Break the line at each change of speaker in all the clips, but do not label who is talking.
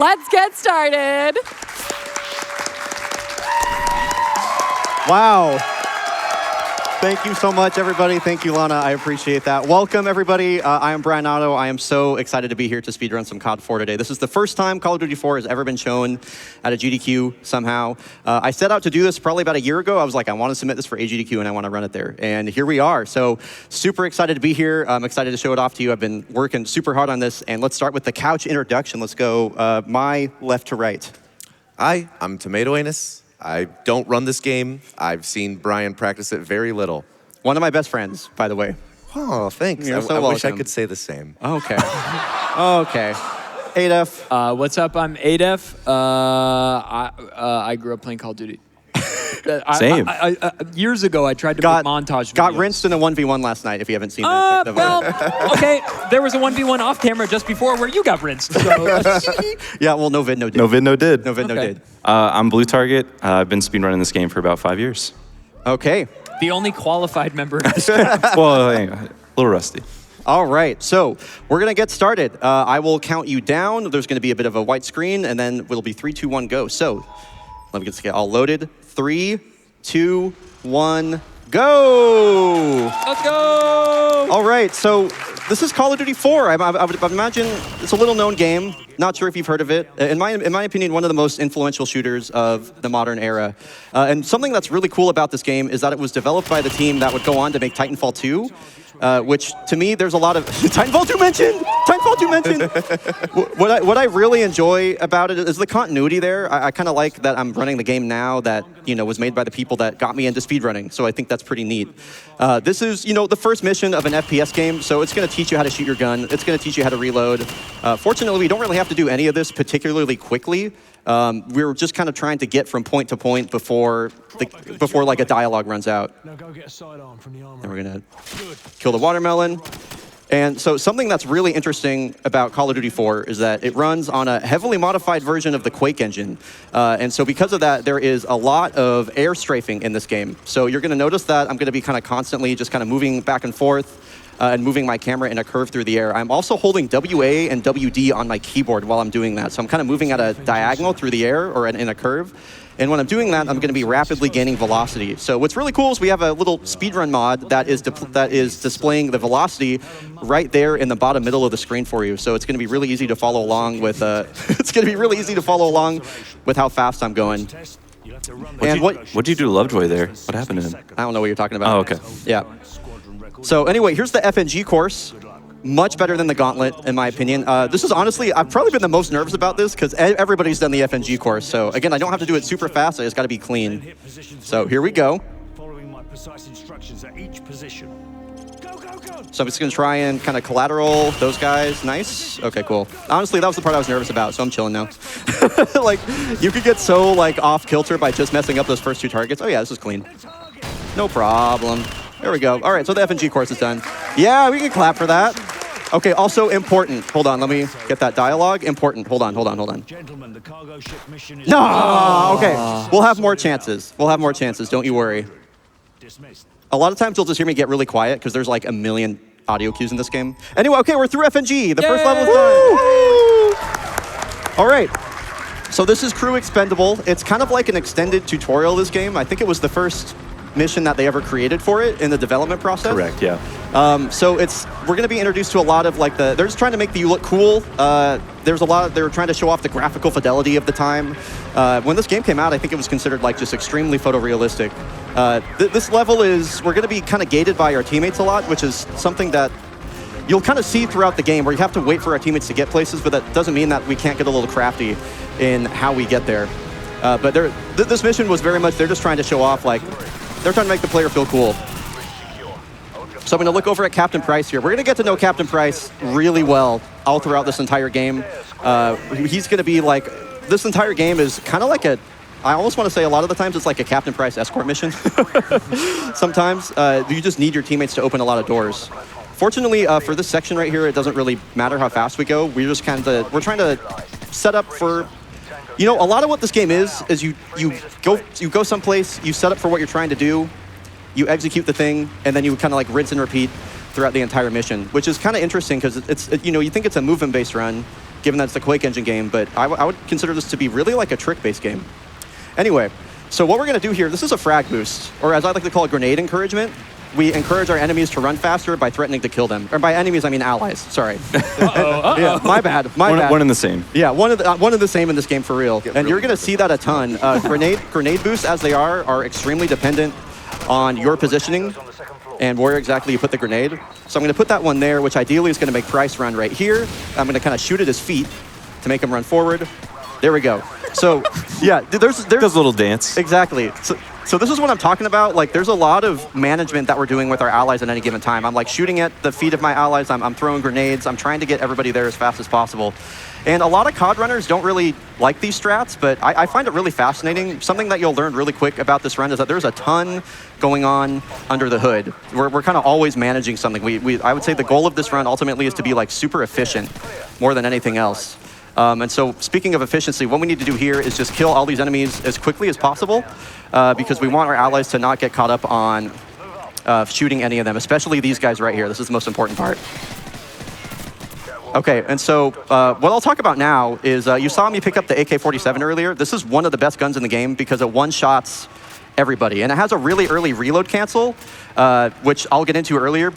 Let's get started.
Wow. Thank you so much, everybody. Thank you, Lana. I appreciate that. Welcome, everybody. I am bryonato. I am so excited to be here to speedrun some COD 4 today. This is the first time Call of Duty 4 has ever been shown at a GDQ somehow. I set out to do this probably about a year ago. I was like, I want to submit this for a GDQ and I want to run it there. And here we are. So super excited to be here. I'm excited to show it off to you. I've been working super hard on this. And let's start with the couch introduction. Let's go my left to right.
Hi, I'm tomatoangus. I don't run this game. I've seen Brian practice it very little.
One of my best friends, by the way.
Oh, thanks.
You're so
I wish I
welcome.
could say the same.
Okay. Okay. Adef.
What's up? I'm adef. I grew up playing Call of Duty.
Same.
Years ago, I tried to make montage videos.
Got rinsed in a 1v1 last night, if you haven't seen that.
Well, okay. There was a 1v1 off camera just before where you got rinsed. So.
Yeah, well, no vid, no did.
No vid, no did.
No vid, no
Okay.
did.
I'm BlueTarget. I've been speedrunning this game for about 5 years.
Okay.
The only qualified member of this
Well, a little rusty.
All right, so we're going to get started. I will count you down. There's going to be a bit of a white screen, and then it'll be 3, 2, 1, go. So let me get all loaded. 3, 2, 1, go!
Let's go!
All right, so this is Call of Duty 4. I would imagine it's a little-known game. Not sure if you've heard of it. In my opinion, one of the most influential shooters of the modern era. And something that's really cool about this game is that it was developed by the team that would go on to make Titanfall 2. Which, to me, there's a lot of... Titanfall 2 mentioned! Titanfall 2 mentioned! What I really enjoy about it is the continuity there. I kind of like that I'm running the game now that, was made by the people that got me into speedrunning. So I think that's pretty neat. This is, the first mission of an FPS game, so it's going to teach you how to shoot your gun. It's going to teach you how to reload. Fortunately, we don't really have to do any of this particularly quickly. We're just kind of trying to get from point to point before like a dialogue runs out.
Now go get a sidearm from the armor.
And we're gonna kill the watermelon. And so something that's really interesting about Call of Duty 4 is that it runs on a heavily modified version of the Quake engine. And so because of that, there is a lot of air strafing in this game. So you're gonna notice that I'm gonna be kind of constantly just kind of moving back and forth and moving my camera in a curve through the air. I'm also holding WA and WD on my keyboard while I'm doing that. So I'm kind of moving at a diagonal through the air or in a curve. And when I'm doing that, I'm going to be rapidly gaining velocity. So what's really cool is we have a little speedrun mod that is displaying the velocity right there in the bottom middle of the screen for you. So it's going to be really easy to follow along with. It's going to be really easy to follow along with how fast I'm going. And
What'd you do to Lovejoy there? What happened to him?
I don't know what you're talking about.
Oh, okay.
Yeah. So anyway, here's the FNG course. Much better than the Gauntlet, in my opinion. This is honestly, I've probably been the most nervous about this because everybody's done the FNG course. So again, I don't have to do it super fast. I just got to be clean. So here we go.
Following my precise instructions at each position. Go, go, go!
So I'm just going to try and kind of collateral those guys. Nice. Okay, cool. Honestly, that was the part I was nervous about, so I'm chilling now. Like, you could get so off kilter by just messing up those first 2 targets. Oh yeah, this is clean. No problem. There we go. All right, so the FNG course is done. Yeah, we can clap for that. Okay, also important. Hold on, let me get that dialogue. Important. Hold on.
Gentlemen, the cargo ship mission is
No! Okay, we'll have more chances. Don't you worry.
dismissed.
A lot of times you'll just hear me get really quiet because there's like a million audio cues in this game. Anyway, okay, we're through FNG. The first level is done. All right. So this is Crew Expendable. It's kind of like an extended tutorial, this game. I think it was the first mission that they ever created for it in the development process.
Correct, yeah.
So we're going to be introduced to a lot of they're just trying to make you look cool. They were trying to show off the graphical fidelity of the time. When this game came out, I think it was considered just extremely photorealistic. This level we're going to be kind of gated by our teammates a lot, which is something that you'll kind of see throughout the game where you have to wait for our teammates to get places, but that doesn't mean that we can't get a little crafty in how we get there. But this mission was very much, they're just trying to show off, they're trying to make the player feel cool. So I'm going to look over at Captain Price here. We're going to get to know Captain Price really well all throughout this entire game. He's going to be this entire game is kind of like I almost want to say a lot of the times it's like a Captain Price escort mission. Sometimes you just need your teammates to open a lot of doors. Fortunately, for this section right here, it doesn't really matter how fast we go. We're trying to set up for a lot of what this game is you go someplace, you set up for what you're trying to do, you execute the thing, and then you kind of rinse and repeat throughout the entire mission, which is kind of interesting because you think it's a movement-based run, given that it's a Quake engine game, but I would consider this to be really like a trick-based game. Anyway, so what we're going to do here, this is a frag boost, or as I like to call it, grenade encouragement. We encourage our enemies to run faster by threatening to kill them. Or by enemies, I mean allies. Sorry. Yeah, my bad.
One and the same.
Yeah, one of the same in this game for real. And you're going to see that a ton. Grenade boosts, as they are extremely dependent on your positioning and where exactly you put the grenade. So I'm going to put that one there, which ideally is going to make Price run right here. I'm going to kind of shoot at his feet to make him run forward. There we go. So, yeah, there's
Does a little dance.
Exactly. So this is what I'm talking about. Like, there's a lot of management that we're doing with our allies at any given time. I'm like shooting at the feet of my allies. I'm throwing grenades. I'm trying to get everybody there as fast as possible. And a lot of COD runners don't really like these strats, but I find it really fascinating. Something that you'll learn really quick about this run is that there's a ton going on under the hood. We're kind of always managing something. I would say the goal of this run ultimately is to be like super efficient more than anything else. And so speaking of efficiency, what we need to do here is just kill all these enemies as quickly as possible because we want our allies to not get caught up on shooting any of them, especially these guys right here. This is the most important part. Okay, and so what I'll talk about now is you saw me pick up the AK-47 earlier. This is one of the best guns in the game because it one-shots everybody. And it has a really early reload cancel, which I'll get into later,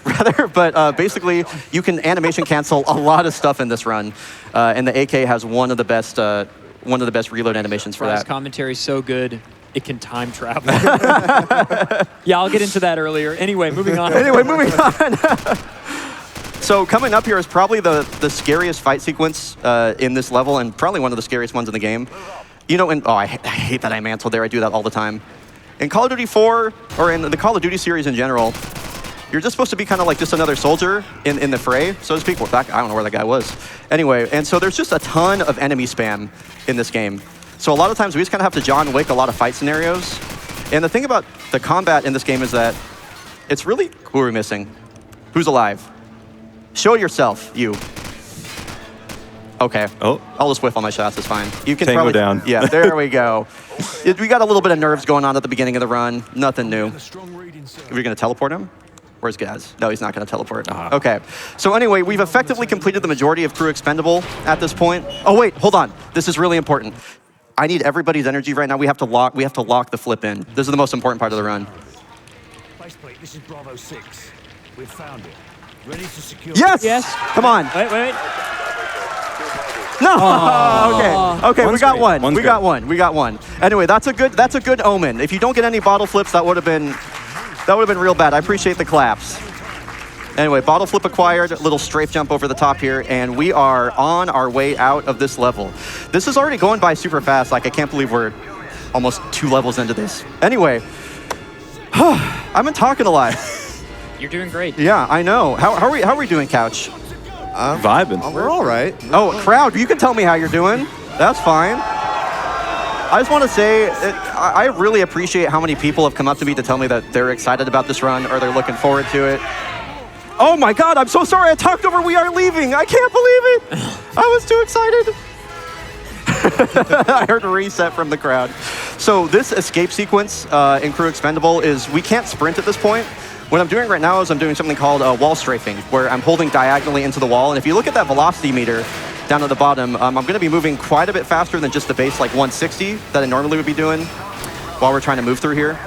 rather. But basically, you can animation cancel a lot of stuff in this run, and the AK has one of the best reload animations for that.
Commentary is so good, it can time travel. Yeah, I'll get into that earlier. Anyway, moving on.
So coming up here is probably the scariest fight sequence in this level, and probably one of the scariest ones in the game. You know, I hate that I mantled there. I do that all the time. In Call of Duty 4, or in the Call of Duty series in general, you're just supposed to be kind of like just another soldier in the fray, so to speak. Well, I don't know where that guy was. Anyway, and so there's just a ton of enemy spam in this game. So a lot of times we just kind of have to John Wick a lot of fight scenarios. And the thing about the combat in this game is that it's really... Who are we missing? Who's alive? Show yourself, you. Okay.
Oh.
I'll just whiff all my shots, it's fine. You can
Tango
probably...
down.
Yeah, there we go. We got a little bit of nerves going on at the beginning of the run. Nothing new. Are we going to teleport him? Where's Gaz? No, he's not going to teleport. Okay. So anyway, we've effectively completed the majority of Crew Expendable at this point. Oh, wait, hold on. This is really important. I need everybody's energy right now. We have to lock the flip in. This is the most important part of the run.
Faceplate, this is Bravo 6. We've found it. Ready to secure.
Yes!
Yes.
Come on.
Wait.
No. Okay. We got one.
One's
We got one. Anyway, that's a good omen. If you don't get any bottle flips, that would have been real bad. I appreciate the claps. Anyway, bottle flip acquired, little strafe jump over the top here, and we are on our way out of this level. This is already going by super fast. Like, I can't believe we're almost 2 levels into this. Anyway, I've been talking a lot.
You're doing great.
Yeah, I know. How are we doing, Couch?
Vibing.
We're all right.
Oh, crowd, you can tell me how you're doing. That's fine. I just want to say, I really appreciate how many people have come up to me to tell me that they're excited about this run or they're looking forward to it. Oh my God, I'm so sorry I talked over We Are Leaving. I can't believe it. I was too excited. I heard a reset from the crowd. So this escape sequence in Crew Expendable is, we can't sprint at this point. What I'm doing right now is I'm doing something called wall strafing, where I'm holding diagonally into the wall. And if you look at that velocity meter down at the bottom, I'm going to be moving quite a bit faster than just the base like 160 that I normally would be doing while we're trying to move through here.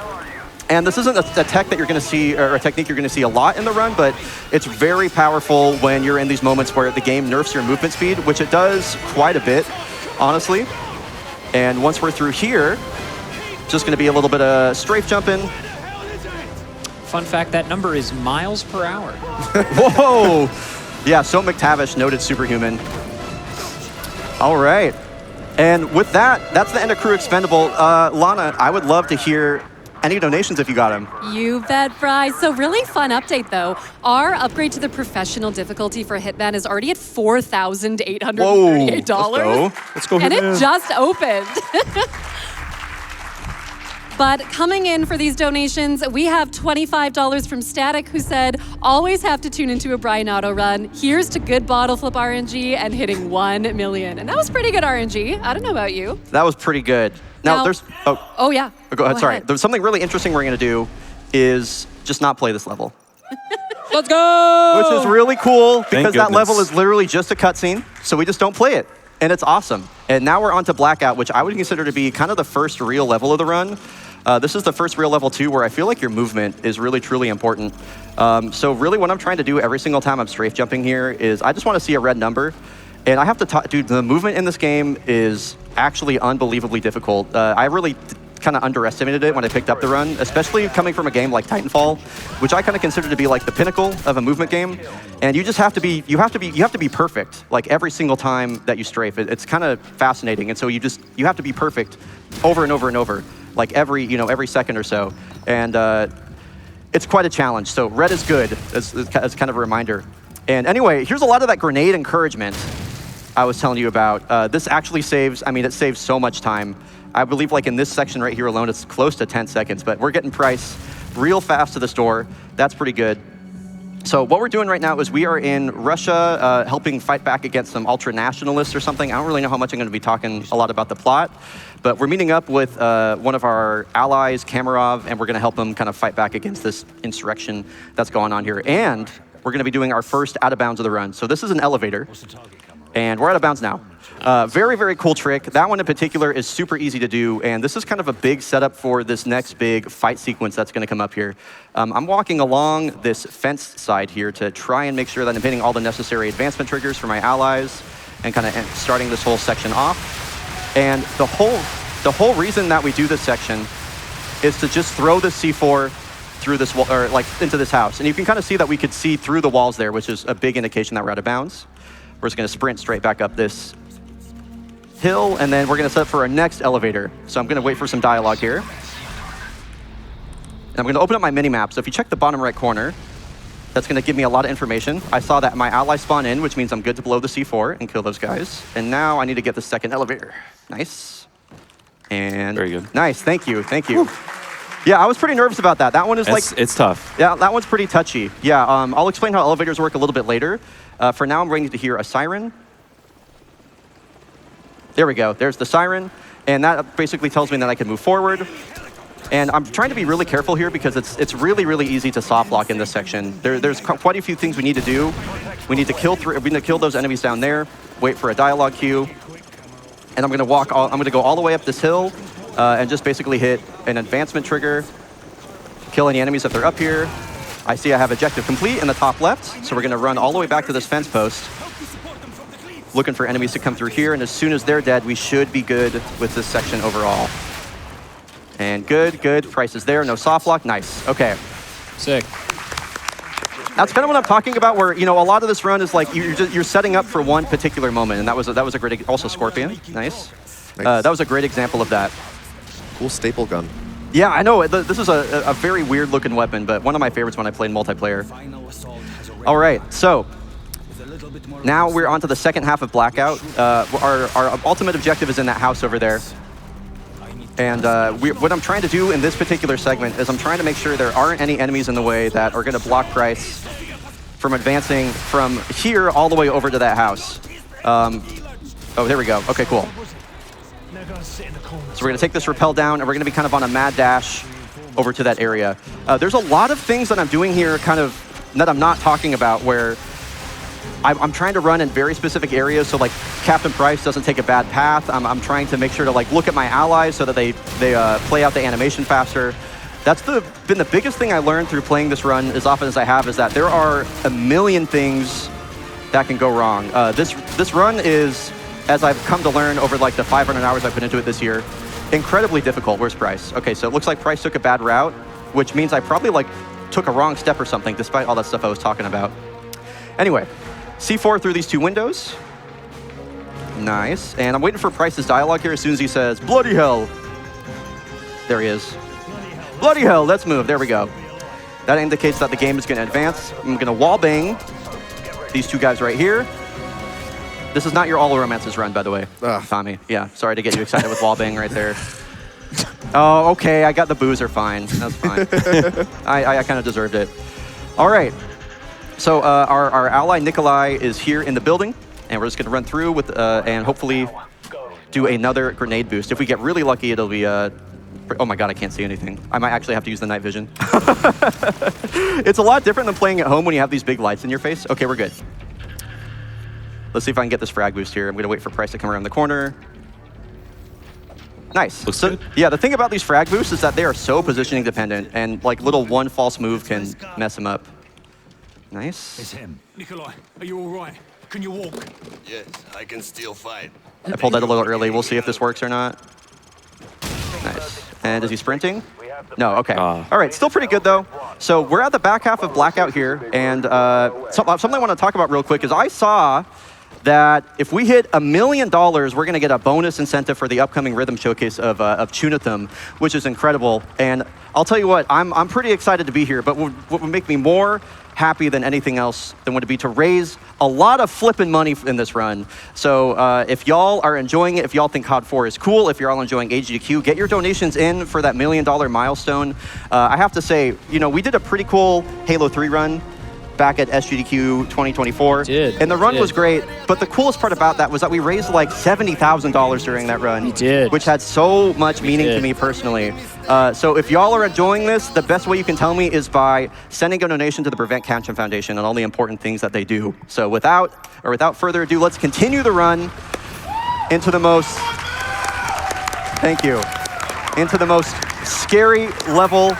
And this isn't a tech that you're going to see, or a technique you're going to see a lot in the run, but it's very powerful when you're in these moments where the game nerfs your movement speed, which it does quite a bit, honestly. And once we're through here, just going to be a little bit of strafe jumping.
Fun fact, that number is miles per hour.
Whoa! Yeah, so McTavish, noted superhuman. All right. And with that, that's the end of Crew Expendable. Lana, I would love to hear any donations if you got them.
You bet, Bry. So really fun update, though. Our upgrade to the professional difficulty for Hitman is already at $4,838.
Whoa,
let's go.
And it just opened. But coming in for these donations, we have $25 from Static, who said, always have to tune into a bryonato run. Here's to good bottle flip RNG and hitting 1 million. And that was pretty good RNG. I don't know about you.
That was pretty good. Now there's...
Oh, yeah.
Go ahead, sorry. There's something really interesting we're going to do is just not play this level.
Let's go!
Which is really cool because that
goodness.
level is literally just a cutscene, so we just don't play it. And it's awesome. And now we're on to Blackout, which I would consider to be kind of the first real level of the run. This is the first real level too, where I feel like your movement is really, truly important. So really what I'm trying to do every single time I'm strafe jumping here is I just want to see a red number. And I have to talk, dude, the movement in this game is actually unbelievably difficult. I really kind of underestimated it when I picked up the run, especially coming from a game like Titanfall, which I kind of consider to be like the pinnacle of a movement game. And you just have to be, you have to be perfect, like every single time that you strafe. It's kind of fascinating. And so you have to be perfect over and over and over, like every second or so. And it's quite a challenge. So red is good as kind of a reminder. And anyway, here's a lot of that grenade encouragement I was telling you about. This actually saves, it saves so much time. I believe like in this section right here alone, it's close to 10 seconds, but we're getting price real fast to the store. That's pretty good. So what we're doing right now is we are in Russia, helping fight back against some ultra-nationalists or something. I don't really know how much I'm going to be talking a lot about the plot, but we're meeting up with one of our allies, Kamarov, and we're going to help him kind of fight back against this insurrection that's going on here. And we're going to be doing our first out of bounds of the run. So this is an elevator, and we're out of bounds now. Very, very cool trick. That one in particular is super easy to do, and this is kind of a big setup for this next big fight sequence that's going to come up here. I'm walking along this fence side here to try and make sure that I'm hitting all the necessary advancement triggers for my allies and kind of starting this whole section off. And the whole reason that we do this section is to just throw the C4 through this wall, or like into this house. And you can kind of see that we could see through the walls there, which is a big indication that we're out of bounds. We're just going to sprint straight back up this hill, and then we're going to set up for our next elevator. So I'm going to wait for some dialogue here. And I'm going to open up my mini-map. So if you check the bottom right corner, that's going to give me a lot of information. I saw that my ally spawn in, which means I'm good to blow the C4 and kill those guys. And now I need to get the second elevator. Nice. And
very good.
Nice, thank you, thank you. Yeah, I was pretty nervous about that. That one is
It's tough.
Yeah, that one's pretty touchy. Yeah, I'll explain how elevators work a little bit later. For now, I'm waiting to hear a siren. There we go, there's the siren. And that basically tells me that I can move forward. And I'm trying to be really careful here because it's really, really easy to soft lock in this section. There's quite a few things we need to do. We need to kill those enemies down there, wait for a dialogue cue. And I'm gonna go all the way up this hill and just basically hit an advancement trigger, kill any enemies if they're up here. I see I have objective complete in the top left, so we're gonna run all the way back to this fence post, looking for enemies to come through here, and as soon as they're dead, we should be good with this section overall. And good, price is there, no soft lock, nice, okay.
Sick.
That's kind of what I'm talking about, where a lot of this run is like you're setting up for one particular moment, and that was a great, also Scorpion, nice. That was a great example of that.
Cool staple gun.
Yeah, I know, this is a very weird looking weapon, but one of my favorites when I played multiplayer. All right, so now we're on to the second half of Blackout. Our ultimate objective is in that house over there. And what I'm trying to do in this particular segment is I'm trying to make sure there aren't any enemies in the way that are going to block Price from advancing from here all the way over to that house. Oh, there we go. Okay, cool. So we're going to take this rappel down, and we're going to be kind of on a mad dash over to that area. There's a lot of things that I'm doing here kind of that I'm not talking about, where I'm trying to run in very specific areas so like Captain Price doesn't take a bad path. I'm trying to make sure to like look at my allies so that they play out the animation faster. That's been the biggest thing I learned through playing this run as often as I have, is that there are a million things that can go wrong. This run is, as I've come to learn over like the 500 hours I put into it this year, incredibly difficult. Where's Price? Okay, so it looks like Price took a bad route, which means I probably like took a wrong step or something, despite all that stuff I was talking about. Anyway, C4 through these two windows. Nice. And I'm waiting for Price's dialogue here as soon as he says, bloody hell. There he is. Bloody hell, let's move. There we go. That indicates that the game is going to advance. I'm going to wall bang these two guys right here. This is not your All Romances run, by the way, Tommy. Yeah, sorry to get you excited with wall bang right there. Oh, okay, I got the boozer, fine. That's fine. I kind of deserved it. All right. So our ally Nikolai is here in the building, and we're just going to run through with and hopefully do another grenade boost. If we get really lucky, it'll be Oh my god, I can't see anything. I might actually have to use the night vision. It's a lot different than playing at home when you have these big lights in your face. Okay, we're good. Let's see if I can get this frag boost here. I'm gonna wait for Price to come around the corner. Nice.
Looks
So,
good.
yeah, the thing about these frag boosts is that they are so positioning dependent, and like little one false move can mess them up. Nice.
It's him. Nikolai, are you all right? Can you walk?
Yes, I can still fight.
I pulled that a little early. We'll see if this works or not. Nice. And is he sprinting? No, okay. All right, still pretty good though. So we're at the back half of Blackout here, and something I want to talk about real quick is I saw that if we hit $1 million, we're going to get a bonus incentive for the upcoming Rhythm Showcase of Chunatham, which is incredible. And I'll tell you what, I'm pretty excited to be here, but what would make me more happy than anything else than would it be to raise a lot of flipping money in this run. So if y'all are enjoying it, if y'all think COD 4 is cool, if you're all enjoying AGDQ, get your donations in for that $1 million milestone. I have to say, you know, we did a pretty cool Halo 3 run back at SGDQ 2024. And the run was great, but the coolest part about that was that we raised like $70,000 during that run. Which had so much meaning to me personally. So if y'all are enjoying this, the best way you can tell me is by sending a donation to the Prevent Cancer Foundation and all the important things that they do. So without further ado, let's continue the run into the most, thank you, into the most scary level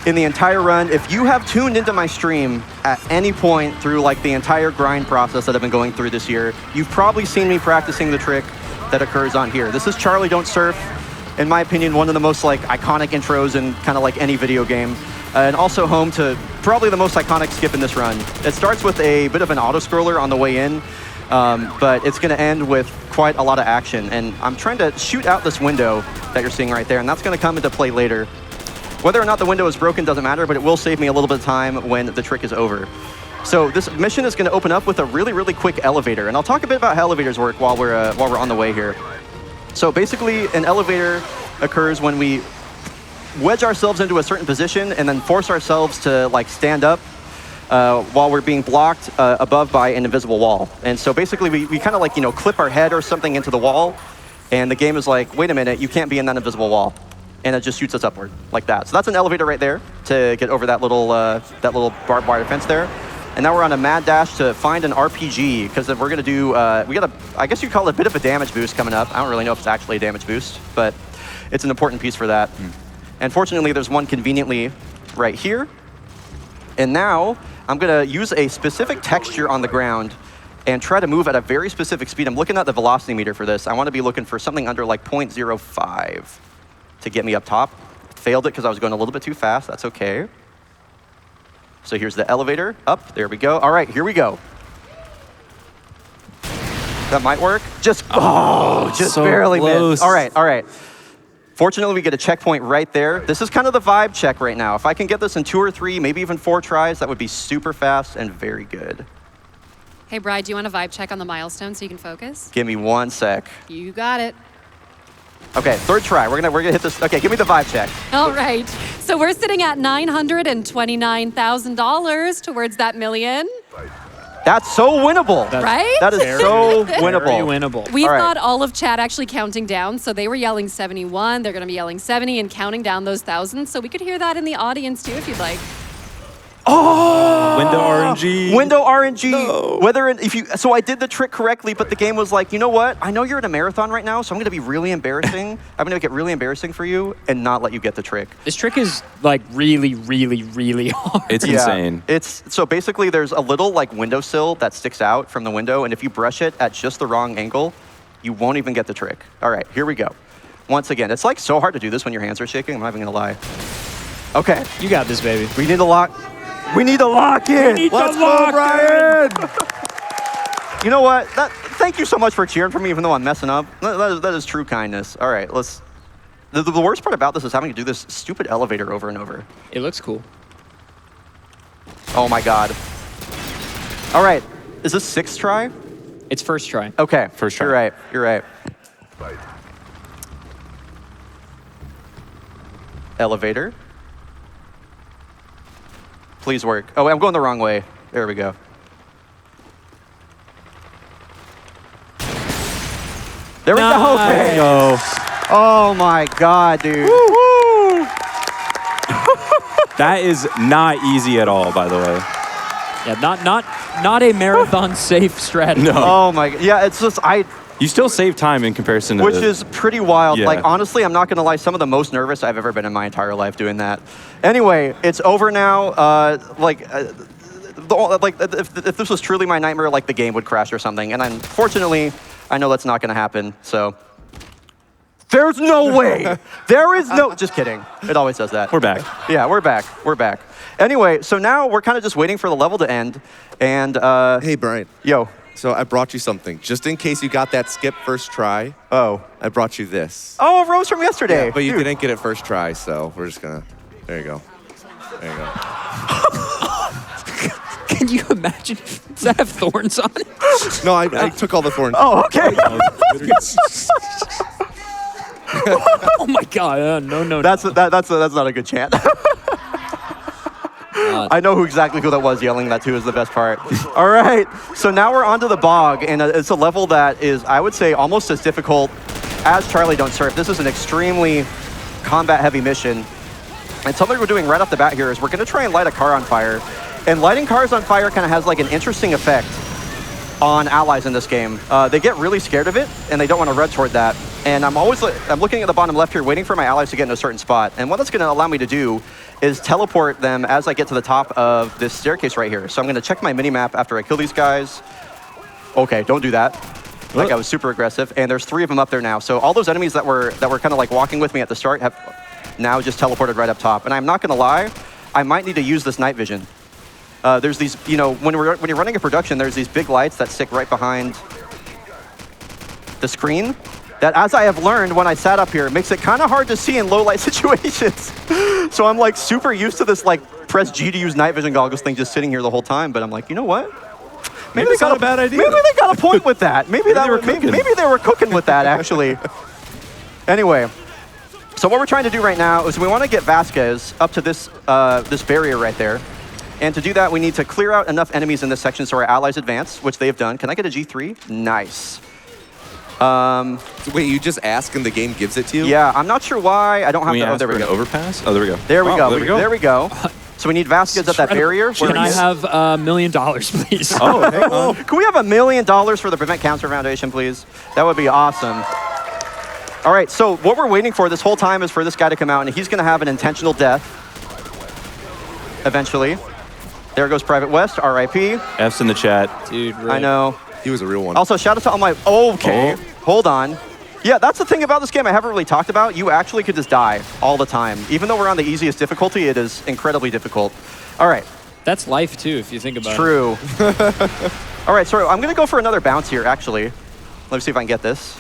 in the entire run. If you have tuned into my stream at any point through like the entire grind process that I've been going through this year, you've probably seen me practicing the trick that occurs on here. This is Charlie Don't Surf. In my opinion, one of the most like iconic intros in kind of like any video game. And also home to probably the most iconic skip in this run. It starts with a bit of an auto-scroller on the way in, but it's gonna end with quite a lot of action. And I'm trying to shoot out this window that you're seeing right there, and that's gonna come into play later. Whether or not the window is broken doesn't matter, but it will save me a little bit of time when the trick is over. So this mission is going to open up with a really, really quick elevator, and I'll talk a bit about how elevators work while we're on the way here. So basically, an elevator occurs when we wedge ourselves into a certain position and then force ourselves to like stand up while we're being blocked above by an invisible wall. And so basically, we kind of like clip our head or something into the wall, and the game is like, wait a minute, you can't be in that invisible wall. And it just shoots us upward like that. So that's an elevator right there to get over that little barbed wire fence there. And now we're on a mad dash to find an RPG, because we're gonna do, we got I guess you'd call it a bit of a damage boost coming up. I don't really know if it's actually a damage boost, but it's an important piece for that. And fortunately, there's one conveniently right here. And now I'm gonna use a specific texture on the ground and try to move at a very specific speed. I'm looking at the velocity meter for this. I wanna be looking for something under like 0.05. to get me up top. Failed it because I was going a little bit too fast. That's okay. So here's the elevator. Up, there we go. All right, here we go. That might work. Just so barely missed. All right. Fortunately, we get a checkpoint right there. This is kind of the vibe check right now. If I can get this in 2 or 3, maybe even 4 tries, that would be super fast and very good.
Hey, Bri, do you want a vibe check on the milestone so you can focus?
Give me 1 sec.
You got it.
Okay, 3rd try. We're gonna hit this. Okay, give me the vibe check.
All right. So we're sitting at $929,000 towards that $1 million.
That's so winnable.
Right?
That is so winnable.
Very winnable.
We've got all of chat actually counting down. So they were yelling 71. They're going to be yelling 70 and counting down those thousands. So we could hear that in the audience too if you'd like.
Oh!
Window RNG.
Window RNG.
No.
So I did the trick correctly, but the game was like, you know what? I know you're in a marathon right now, so I'm going to be really embarrassing. I'm going to make it really embarrassing for you and not let you get the trick.
This trick is like really, really, really hard.
It's insane.
So basically there's a little like windowsill that sticks out from the window, and if you brush it at just the wrong angle, you won't even get the trick. All right, here we go. Once again, it's like so hard to do this when your hands are shaking. I'm not even going to lie. Okay.
You got this, baby.
We need to lock. We need to lock in.
Let's go, Brian.
You know what? Thank you so much for cheering for me, even though I'm messing up. That is true kindness. All right, let's. The worst part about this is having to do this stupid elevator over and over.
It looks cool.
Oh my God. All right, is this 6th try?
It's first try.
Okay,
First try.
You're right. Elevator. Please work. Oh, I'm going the wrong way. There we go. There we go. Okay. Oh my God, dude.
That is not easy at all, by the way.
Yeah, not a marathon safe strategy.
No.
Oh my, yeah, it's just,
You still save time in comparison to
which is pretty wild.
Yeah.
Like, honestly, I'm not gonna lie, some of the most nervous I've ever been in my entire life doing that. Anyway, it's over now. If this was truly my nightmare, like the game would crash or something. And unfortunately, I know that's not gonna happen, so. There's no way. There is no, just kidding. It always does that.
We're back.
Yeah, we're back. We're back. Anyway, so now we're kind of just waiting for the level to end. And,
Hey, Brian.
yo.
So I brought you something. Just in case you got that skip first try,
Oh.
I brought you this.
Oh, a rose from yesterday.
But you
Dude.
didn't get it first try, so we're just gonna, there you go. There you go.
Can you imagine? Does that have thorns on it?
No, I took all the thorns.
Oh, okay.
Oh my God! No.
That's not a good chant. I know exactly who that was yelling that too is the best part. All right, so now we're onto the bog, and it's a level that is, I would say, almost as difficult as Charlie Don't Surf. This is an extremely combat-heavy mission, and something we're doing right off the bat here is we're going to try and light a car on fire, and lighting cars on fire kind of has like an interesting effect on allies in this game. They get really scared of it, and they don't want to run toward that. And I'm looking at the bottom left here, waiting for my allies to get in a certain spot. And what that's going to allow me to do is teleport them as I get to the top of this staircase right here. So I'm going to check my mini-map after I kill these guys. Okay, don't do that. Like I was super aggressive. And there's 3 of them up there now. So all those enemies that were kind of like walking with me at the start have now just teleported right up top. And I'm not going to lie, I might need to use this night vision. There's these, you know, when you're running a production, there's these big lights that stick right behind the screen. That, as I have learned when I sat up here, makes it kind of hard to see in low light situations. So I'm like super used to this like press G to use night vision goggles thing just sitting here the whole time. But I'm like, you know what? Maybe
it's not a bad idea.
Maybe they got a point with that. Maybe they were cooking with that actually. Anyway, so what we're trying to do right now is we want to get Vasquez up to this this barrier right there. And to do that, we need to clear out enough enemies in this section so our allies advance, which they've done. Can I get a G3? Nice.
Wait, you just ask and the game gives it to you?
Yeah, I'm not sure why. I don't have
Can we
to. Oh,
ask
there
for
we
an
go.
overpass? Oh, there we go.
There we go.
There we go.
There we go. So we need Vasquez at that barrier.
Can I have $1 million, please?
Oh, hey,
Can we have $1 million for the Prevent Cancer Foundation, please? That would be awesome. All right, so what we're waiting for this whole time is for this guy to come out, and he's going to have an intentional death eventually. There goes Private West, R.I.P.
F's in the chat.
Dude,
I know.
He was a real one.
Also, shout out to all my... Okay, hold on. Yeah, that's the thing about this game I haven't really talked about. You actually could just die all the time. Even though we're on the easiest difficulty, it is incredibly difficult. All right.
That's life, too, if you think about it.
True. All right, so I'm going to go for another bounce here, actually. Let me see if I can get this.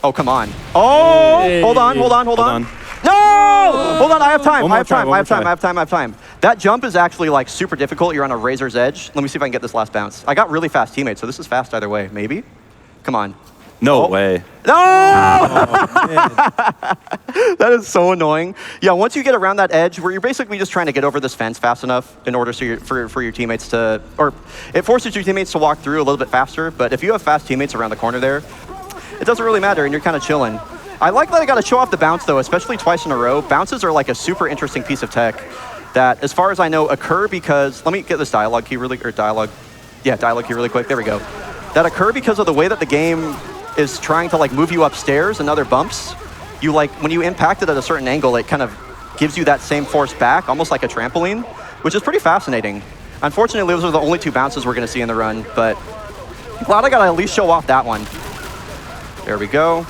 Oh, come on. Oh,
Hey.
hold on.
Hold on.
No! Hold on, I have time.
One
I
more
have
try,
time.
one
I have
more
time.
try.
I have time. I have time. That jump is actually like super difficult. You're on a razor's edge. Let me see if I can get this last bounce. I got really fast teammates, so this is fast either way. Maybe? Come on.
No way.
No! That is so annoying. Yeah, once you get around that edge, where you're basically just trying to get over this fence fast enough in order for your teammates to, or it forces your teammates to walk through a little bit faster, but if you have fast teammates around the corner there, it doesn't really matter, and you're kind of chilling. I like that I got to show off the bounce, though, especially twice in a row. Bounces are like a super interesting piece of tech that, as far as I know, occur because, let me get this dialogue key really, or dialogue key really quick. There we go. That occur because of the way that the game is trying to like move you upstairs and other bumps. You like, when you impact it at a certain angle, it kind of gives you that same force back, almost like a trampoline, which is pretty fascinating. Unfortunately, those are the only 2 bounces we're going to see in the run, but I'm glad I got to at least show off that one. There we go.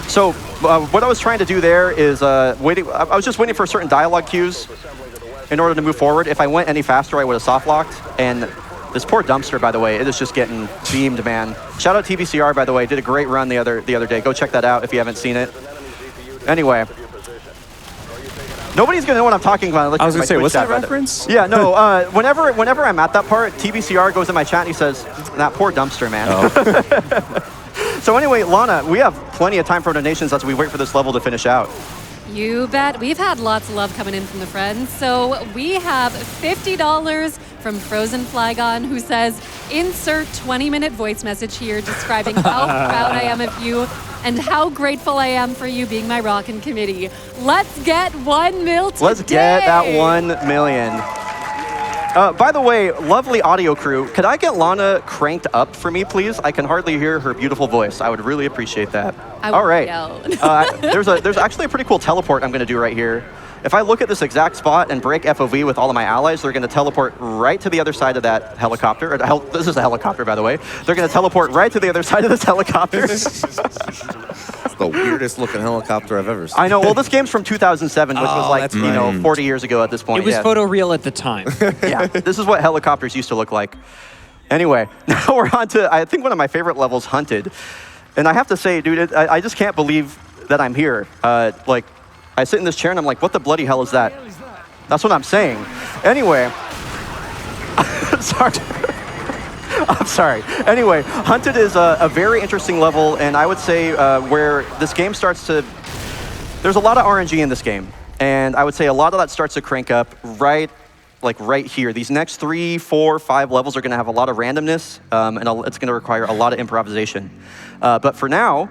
So what I was trying to do there is I was just waiting for certain dialogue cues in order to move forward. If I went any faster, I would have soft locked. And this poor dumpster, by the way, it is just getting beamed, man. Shout out TBCR, by the way, did a great run the other day. Go check that out if you haven't seen it. Anyway, nobody's gonna know what I'm talking about.
I was gonna say, what's that reference?
Yeah, no. Whenever I'm at that part, TBCR goes in my chat and he says, "That poor dumpster, man."
Oh.
So anyway, Lana, we have plenty of time for donations as we wait for this level to finish out.
You bet. We've had lots of love coming in from the friends. So we have $50 from Frozen Flygon, who says, insert 20-minute voice message here describing how proud I am of you. and how grateful I am for you being my rockin' committee. Let's get 1 mil today.
Let's get that 1 million. By the way, lovely audio crew, could I get Lana cranked up for me, please? I can hardly hear her beautiful voice. I would really appreciate that. All right. There's actually a pretty cool teleport I'm going to do right here. If I look at this exact spot and break FOV with all of my allies, they're going to teleport right to the other side of that helicopter. This is a helicopter, by the way. They're going to teleport right to the other side of this helicopter.
It's the weirdest looking helicopter I've ever seen.
I know. Well, this game's from 2007, which was like,
that's
you know, 40 years ago at this point.
It was photoreal at the time.
Yeah, this is what helicopters used to look like. Anyway, now we're on to, I think, one of my favorite levels, Hunted. And I have to say, dude, I just can't believe that I'm here. Like, I sit in this chair and I'm like, what the bloody hell is that? That's what I'm saying. Anyway, sorry. I'm sorry. Anyway, Hunted is a very interesting level, and I would say where this game starts to, there's a lot of RNG in this game. And I would say a lot of that starts to crank up right here. These next 3, 4, 5 levels are going to have a lot of randomness, and it's going to require a lot of improvisation. But for now,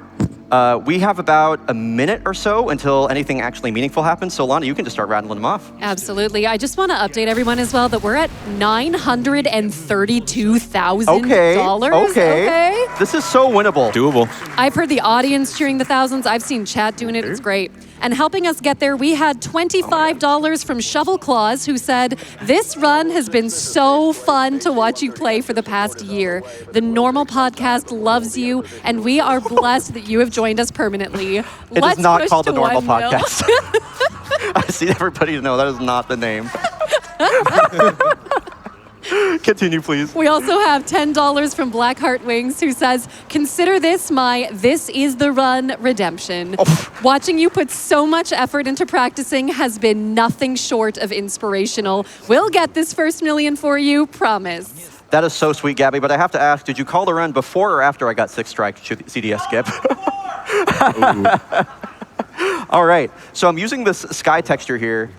we have about a minute or so until anything actually meaningful happens. So Lana, you can just start rattling them off.
Absolutely. I just want to update everyone as well that we're at $932,000.
Okay. This is so winnable.
Doable.
I've heard the audience cheering the thousands. I've seen chat doing it. It's great. And helping us get there, we had $25 from Shovel Claws, who said, "This run has been so fun to watch you play for the past year. The Normal Podcast loves you, and we are blessed that you have joined us permanently."
It is not called the Normal
1 mil.
Podcast. I see everybody to know that is not the name. Continue, please.
We also have $10 from Blackheart Wings, who says, "Consider this my This Is the Run redemption. Watching you put so much effort into practicing has been nothing short of inspirational. We'll get this first million for you, promise."
That is so sweet, Gabby, but I have to ask, did you call the run before or after I got 6 strike CDS skip? All right, so I'm using this sky texture here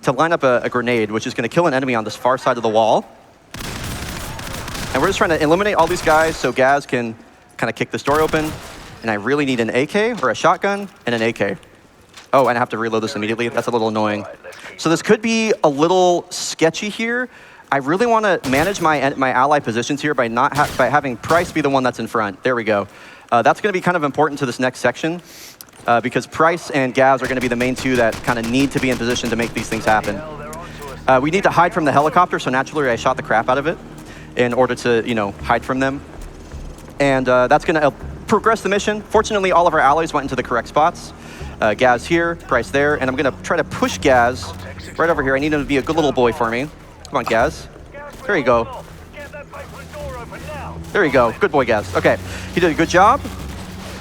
to line up a grenade, which is going to kill an enemy on this far side of the wall. And we're just trying to eliminate all these guys so Gaz can kind of kick this door open. And I really need an AK or a shotgun and an AK. Oh, and I have to reload this immediately. That's a little annoying. So this could be a little sketchy here. I really want to manage my ally positions here by having Price be the one that's in front. There we go. That's going to be kind of important to this next section because Price and Gaz are going to be the main two that kind of need to be in position to make these things happen. We need to hide from the helicopter, so naturally I shot the crap out of it in order to, you know, hide from them. And that's going to progress the mission. Fortunately, all of our allies went into the correct spots. Gaz here, Price there, and I'm going to try to push Gaz right over here. I need him to be a good little boy for me. Come on, Gaz. There you go. There you go. Good boy, Gaz. Okay, he did a good job.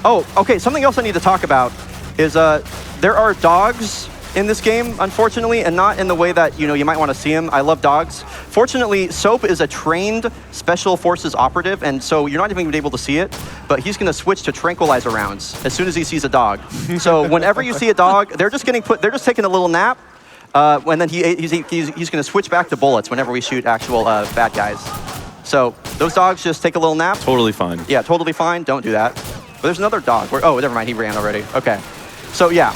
Oh, okay, something else I need to talk about is there are dogs in this game, unfortunately, and not in the way that, you know, you might want to see them. I love dogs. Fortunately, Soap is a trained Special Forces operative, and so you're not even going to be able to see it, but he's going to switch to tranquilizer rounds as soon as he sees a dog. So whenever you see a dog, they're just taking a little nap, and then he's going to switch back to bullets whenever we shoot actual bad guys. So those dogs just take a little nap.
Totally fine.
Yeah, totally fine. Don't do that. But there's another dog. Oh, never mind. He ran already. Okay. So yeah.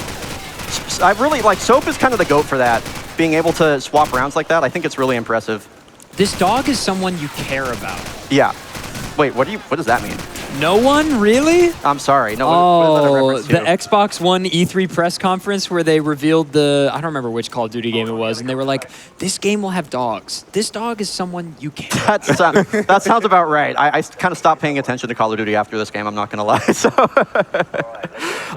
I really like Soap is kind of the GOAT for that. Being able to swap rounds like that, I think it's really impressive.
This dog is someone you care about.
Yeah. Wait, what does that mean?
No one, really?
I'm sorry. No.
Oh,
what is that a reference
the
to?
Xbox One E3 press conference where they revealed the, I don't remember which Call of Duty game it was, and they were like, "This game will have dogs. This dog is someone you care about."
That sounds about right. I kind of stopped paying attention to Call of Duty after this game, I'm not going to lie. So.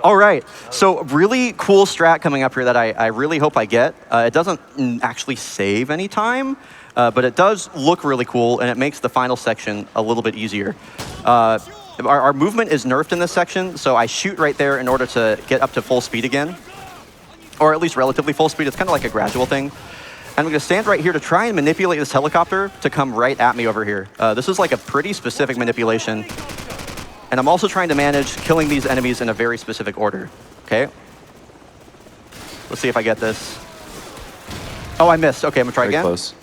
All right. So really cool strat coming up here that I really hope I get. It doesn't actually save any time, but it does look really cool, and it makes the final section a little bit easier. Our movement is nerfed in this section, so I shoot right there in order to get up to full speed again, or at least relatively full speed. It's kind of like a gradual thing. And I'm going to stand right here to try and manipulate this helicopter to come right at me over here. This is like a pretty specific manipulation. And I'm also trying to manage killing these enemies in a very specific order. Okay? Let's see if I get this. Oh, I missed. Okay, I'm going to try
Very
again.
close.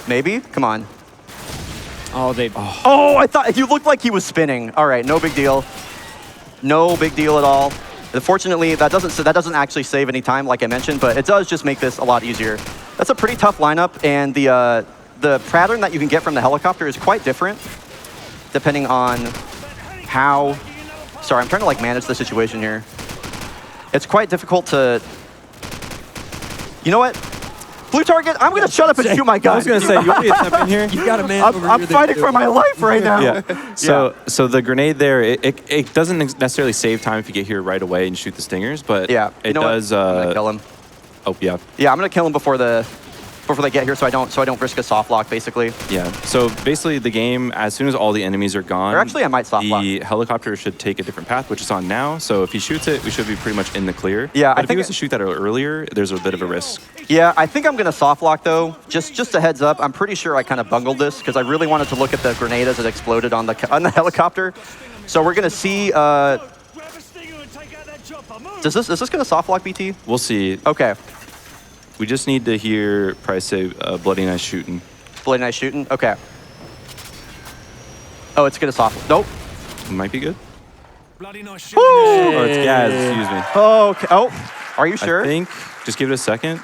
Maybe? Come on.
Oh,
Oh, I thought he looked like he was spinning. All right, no big deal. No big deal at all. Unfortunately, that doesn't actually save any time, like I mentioned, but it does just make this a lot easier. That's a pretty tough lineup, and the pattern that you can get from the helicopter is quite different, depending on how. Sorry, I'm trying to like manage the situation here. It's quite difficult to. You know what? BlueTarget, I'm going to shut up and shoot my gun.
I was going to say, you want me to step in here?
You've got a man over
I'm
here
fighting for my life right now.
Yeah. So the grenade there, it doesn't necessarily save time if you get here right away and shoot the stingers, but
Yeah.
it does.
I'm going to kill him.
Oh yeah.
Yeah, I'm going to kill him before they get here, so I don't risk a soft lock, basically.
Yeah. So basically, the game, as soon as all the enemies are gone,
Or actually, I might soft lock.
the helicopter should take a different path, which is on now. So if he shoots it, we should be pretty much in the clear.
Yeah,
but
I
if he
think
was to shoot that earlier, there's a bit of a risk.
Yeah, I think I'm going to soft lock, though. Just a heads up, I'm pretty sure I kind of bungled this, because I really wanted to look at the grenade as it exploded on the helicopter. So we're going to see...
Grab a stinger and take out that chopper. Move.
is this going to soft lock, BT?
We'll see.
Okay.
We just need to hear Price say bloody nice shooting.
Bloody nice shooting? Okay. Oh, it's going to soft... Nope.
Might be good.
Bloody nice shooting.
Woo!
Oh, it's gas, excuse me.
Okay. Oh, are you sure?
I think, just give it a second.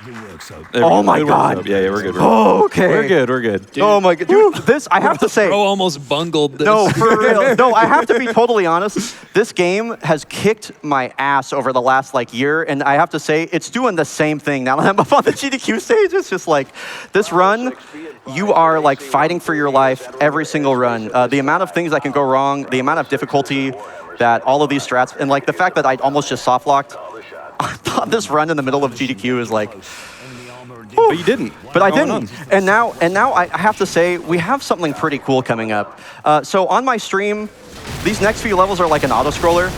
Good work, so.
There we
Oh
go.
my
Good work,
God.
Soap. Yeah, we're good.
Oh, okay.
We're good.
Oh my god, dude! This I have to say.
Bro almost bungled this.
No, for real. No, I have to be totally honest. This game has kicked my ass over the last like year, and I have to say it's doing the same thing now that I'm up on the GDQ stage. It's just like this run, you are like fighting for your life every single run. The amount of things that can go wrong, the amount of difficulty that all of these strats, and like the fact that I almost just soft locked. I thought this run in the middle of GDQ is like.
But you didn't.
But I
What's going
didn't. And now I have to say, we have something pretty cool coming up. So on my stream, these next few levels are like an auto-scroller.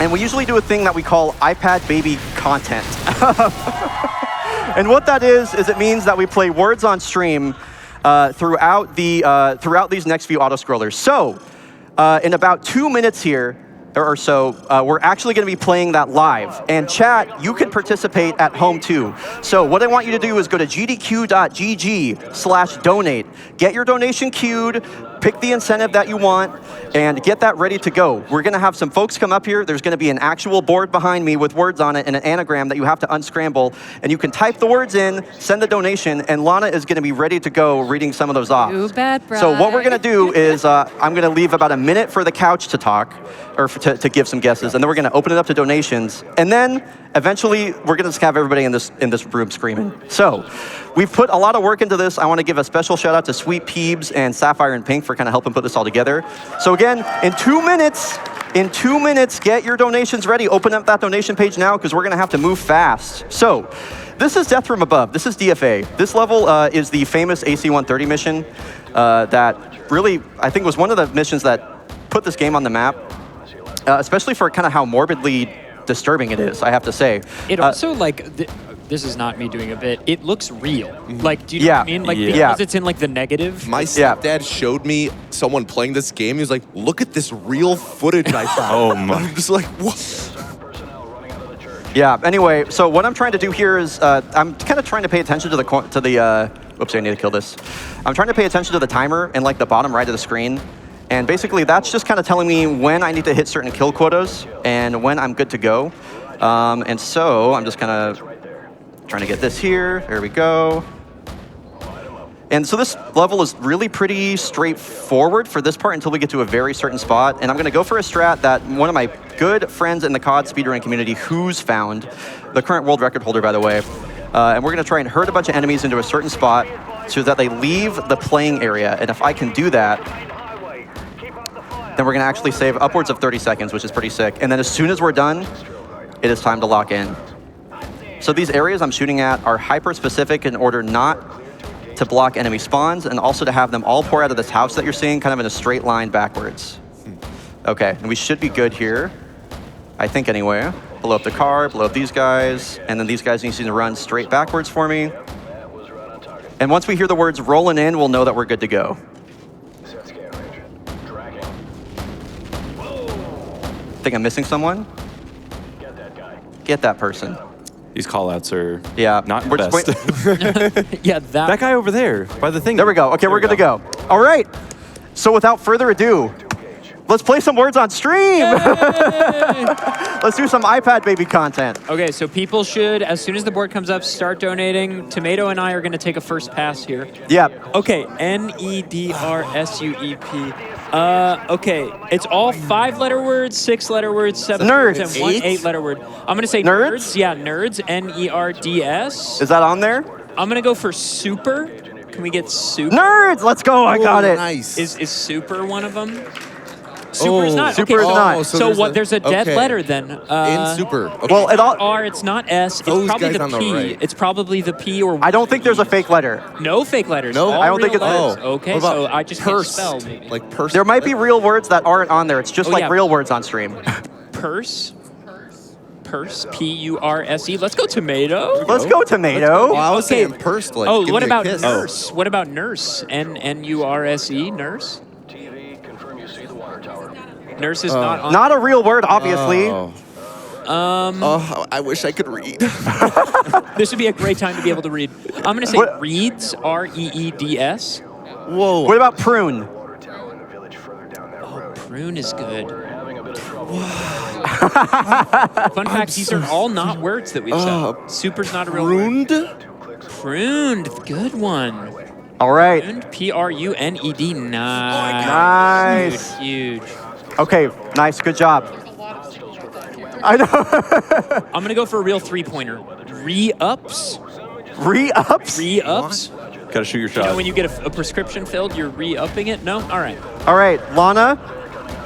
And we usually do a thing that we call iPad baby content. And what that is it means that we play words on stream throughout these next few auto-scrollers. So in about 2 minutes here, or so, we're actually going to be playing that live. And chat, you can participate at home too. So what I want you to do is go to gdq.gg/donate. Get your donation queued, pick the incentive that you want, and get that ready to go. We're going to have some folks come up here. There's going to be an actual board behind me with words on it and an anagram that you have to unscramble. And you can type the words in, send the donation, and Lana is going to be ready to go reading some of those off.
Too bad, Bri.
So what we're going to do is I'm going to leave about a minute for the couch to talk, or to give some guesses, and then we're going to open it up to donations, and then eventually we're going to just have everybody in this room screaming. So we've put a lot of work into this. I want to give a special shout out to Sweet Peebs and Sapphire and Pink for kind of helping put this all together. So again, in 2 minutes, get your donations ready. Open up that donation page now, because we're going to have to move fast. So this is Death from Above. This is DFA. This level is the famous AC-130 mission that really, I think, was one of the missions that put this game on the map. Especially for kind of how morbidly disturbing it is, I have to say.
It also, like, this is not me doing a bit, it looks real. Like, do you know what I mean? Like, because it's in, like, the negative.
My stepdad showed me someone playing this game. He was like, look at this real footage I found.
Oh my.
I'm just like, what?
Yeah, anyway, so what I'm trying to do here is, I'm kind of trying to pay attention to the, oops, I need to kill this. I'm trying to pay attention to the timer in, like, the bottom right of the screen. And basically, that's just kind of telling me when I need to hit certain kill quotas and when I'm good to go. And so I'm just kind of trying to get this here. There we go. And so this level is really pretty straightforward for this part until we get to a very certain spot. And I'm going to go for a strat that one of my good friends in the COD speedrunning community, Who's found, the current world record holder, by the way. And we're going to try and herd a bunch of enemies into a certain spot so that they leave the playing area. And if I can do that, then we're going to actually save upwards of 30 seconds, which is pretty sick. And then as soon as we're done, it is time to lock in. So these areas I'm shooting at are hyper-specific in order not to block enemy spawns, and also to have them all pour out of this house that you're seeing kind of in a straight line backwards. Okay, and we should be good here. I think anyway. Blow up the car, blow up these guys, and then these guys need to run straight backwards for me. And once we hear the words rolling in, we'll know that we're good to go. Think I'm missing someone? Get that person.
These callouts are not
we're
the
just
best.
Yeah,
That guy over there by the thing.
There we go. Okay, we're good to go. All right. So without further ado, Let's play some words on stream. Let's do some iPad baby content.
Okay, so people should, as soon as the board comes up, start donating. Tomato and I are going to take a first pass here.
Yep.
Okay, NEDRSUEP. Okay, it's all 5-letter words, 6-letter words, 7
Nerds.
words, and one
8?
8-letter word. I'm going to say
Nerds?
Yeah, nerds, NERDS.
Is that on there?
I'm going to go for super. Can we get super?
Nerds. Let's go. I got it.
Nice.
Is super one of them? Super is not.
Super
okay,
is not.
So what? There's a dead letter then.
in super. Okay.
Well, it all.
R. It's not S. It's
Those
probably
guys
the
on the
P.
right.
It's probably the P or.
I don't think there's a fake letter.
No fake letters.
No?
all
I don't think
real
it's-
letters.
Oh.
Okay,
What about
so I just
purse?
can't spell maybe.
Like purse.
There might be real words that aren't on there. It's just
Oh,
like
yeah.
real words on stream.
Purse. Purse. PURSE. Let's go tomato.
Let's go tomato.
Well, I was
Okay.
saying pursed. Like,
Oh,
give
what
me a
about
kiss.
nurse? What about nurse? NURSE. Nurse. Nurse is not on.
Not a real word, obviously.
Oh. Oh, I wish I could read.
This would be a great time to be able to read. I'm gonna say
What-
reeds. REEDS.
Whoa.
What about prune?
Prune is good. Fun fact: these are all not words that we've said. Super's not a real word.
Pruned?
Pruned. Good one.
All right.
Pruned. PRUNED. Nice.
Nice.
Huge.
Okay, nice. Good job. I know.
I'm gonna go for a real 3-pointer. Re-ups.
Re-ups?
Re-ups.
Gotta shoot your
You
shot.
know when you get a prescription filled, you're re-upping it? No? All right.
All right, Lana,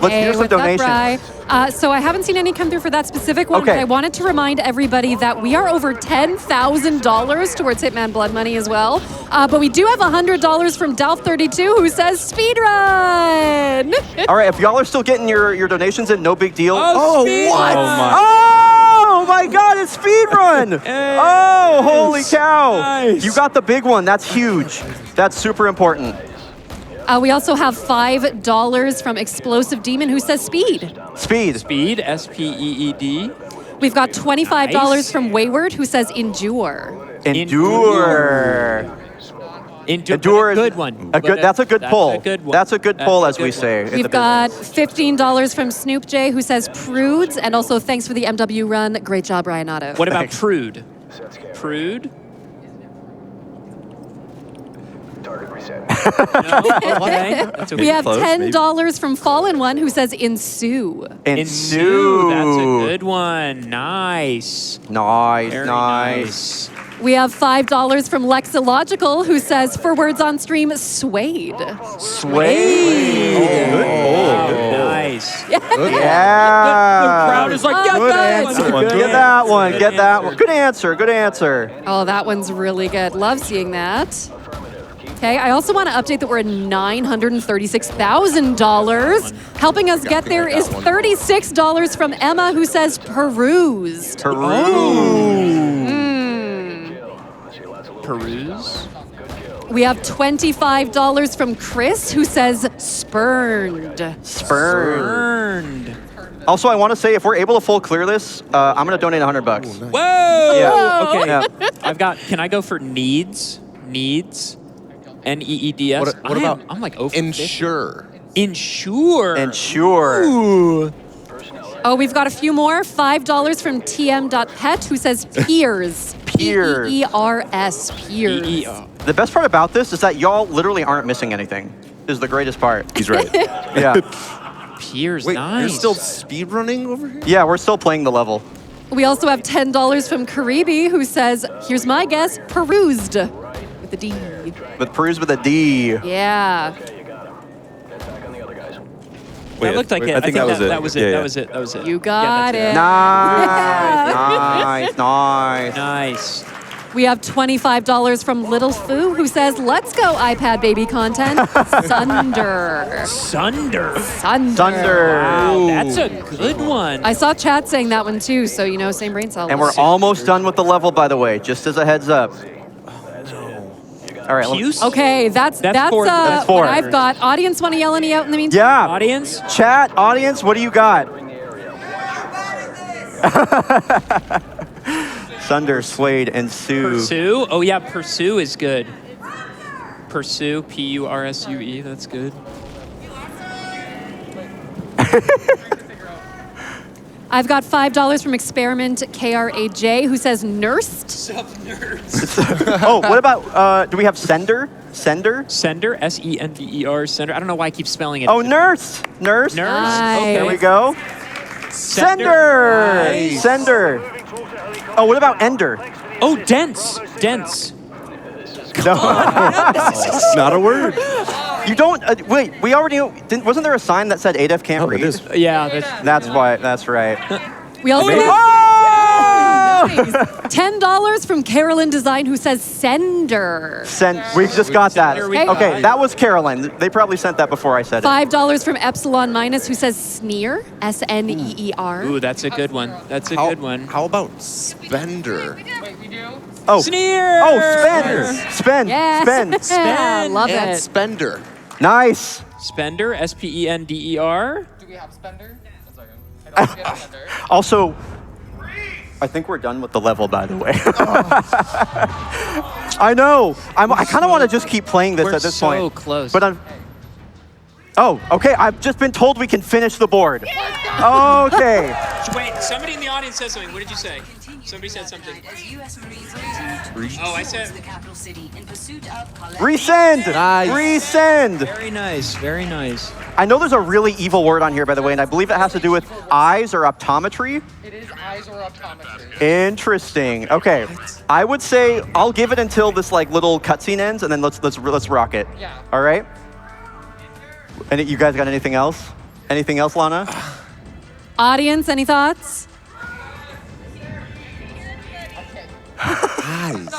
let's
Hey,
do some
what's up,
donations.
Bri? So I haven't seen any come through for that specific one,
Okay.
but I wanted to remind everybody that we are over $10,000 towards Hitman Blood Money as well. But we do have $100 from Dalf32 who says speedrun.
All right, if y'all are still getting your donations in, no big deal.
speed
what?
run.
Oh my God, it's speedrun! Oh, holy cow!
Nice.
You got the big one. That's huge. That's super important.
We also have $5 from Explosive Demon who says speed.
Speed.
Speed. SPEED.
We've got $25
Nice.
from Wayward who says endure.
Endure. Endure is
Good one.
A good. That's a good pull.
A good one.
That's a good pull,
a
as we
good
say.
one.
in the
We've got $15 from Snoop J who says prudes, and also thanks for the MW run. Great job, Bryonato.
What about
Thanks.
prude? Prude? No? Okay. That's okay.
We have
Close,
$10 from Fallen One who says ensue.
Ensue.
That's a good one. Nice.
Nice,
Very
nice.
We have $5 from Lexilogical who says for words on stream, suede.
Suede.
Nice.
Yeah.
The crowd is like,
Oh,
get
good.
that one.
Get that one. Get that one. Good answer. Good answer.
Oh, that one's really good. Love seeing that. Okay, I also want to update that we're at $936,000. Helping us get there is $36 from Emma who says perused.
Peruse.
We have $25 from Chris who says spurned.
Spurn.
Earned.
Also, I want to say if we're able to full clear this, I'm going to donate $100.
Whoa!
Yeah.
Okay.
Yeah.
Can I go for needs? Needs. NEEDS.
What about
I'm like over 50.
ensure?
Insure.
Ensure.
Ooh.
Oh, we've got a few more. $5 from TM.pet who says peers.
Peers.
P-E-E-R-S. Peers.
EER.
The best part about this is that y'all literally aren't missing anything. Is the greatest part.
He's right.
Yeah.
Peers.
Wait,
nice.
you're still speed running over here?
Yeah, we're still playing the level.
We also have $10 from Karibi who says, here's my guess, perused. With a D.
With peruse with a D.
Yeah.
That looked like it.
I think that was it.
That was it.
Yeah,
That
yeah.
was it. That was it.
You got
Yeah,
it.
Nice. Nice.
Nice.
We have $25 from Little Foo who says, let's go iPad baby content. Sunder.
Sunder.
Sunder.
Thunder.
Wow, that's a good one.
I saw chat saying that one too, so you know, same brain cell.
And we're almost done with the level, by the way, just as a heads up. All right.
Puce?
Okay, that's
four.
That's four.
what I've got. Audience, want to yell any out in the meantime?
Yeah.
Audience?
Chat, audience, what do you got? Thunder, Suede, and Sue.
Pursue? Oh, yeah, pursue is good. Pursue, P-U-R-S-U-E, that's good.
I've got $5 from Experiment KRAJ, who says nursed.
Oh, what about, do we have Sender? Sender?
Sender, S-E-N-D-E-R, Sender. I don't know why I keep spelling it.
Oh, Nurse. Nurse.
Nice.
There we go. Sender.
Nice.
Sender. Oh, what about Ender?
Oh, dense. Dense.
No.
Not a word.
You don't, wait, we already know, wasn't there a sign that said adef can't read?
It is.
Yeah,
That's why, that's right.
We also have
Oh!
$10 from Carolyn Design, who says sender.
We just got that.
There we
go.
Okay, that was Carolyn. They probably sent that before I said it.
$5 from Epsilon Minus, who says sneer, S-N-E-E-R.
Ooh, that's a good one. That's a good one.
How about Spender?
Oh,
Sneer!
oh, spend.
Yes.
Spend.
Spend. Love
And
it.
Spender.
Nice.
Spender, S-P-E-N-D-E-R.
Do we have Spender? One second. I don't get Spender.
Also, I think we're done with the level, by the way. I know. I kind of want to just keep playing this
We're
at this
so
point.
close.
But I'm. Oh, okay. I've just been told we can finish the board. Okay.
Wait, somebody in the audience said something. What did you say? Somebody said something. Oh, I said.
Resend.
Nice.
Resend.
Very nice. Very nice.
I know there's a really evil word on here, by the way, and I believe it has to do with eyes or optometry.
It is eyes or optometry.
Interesting. Okay. I would say I'll give it until this like little cutscene ends, and then let's rock it.
Yeah.
All right. And you guys got anything else? Anything else, Lana?
Audience, any thoughts?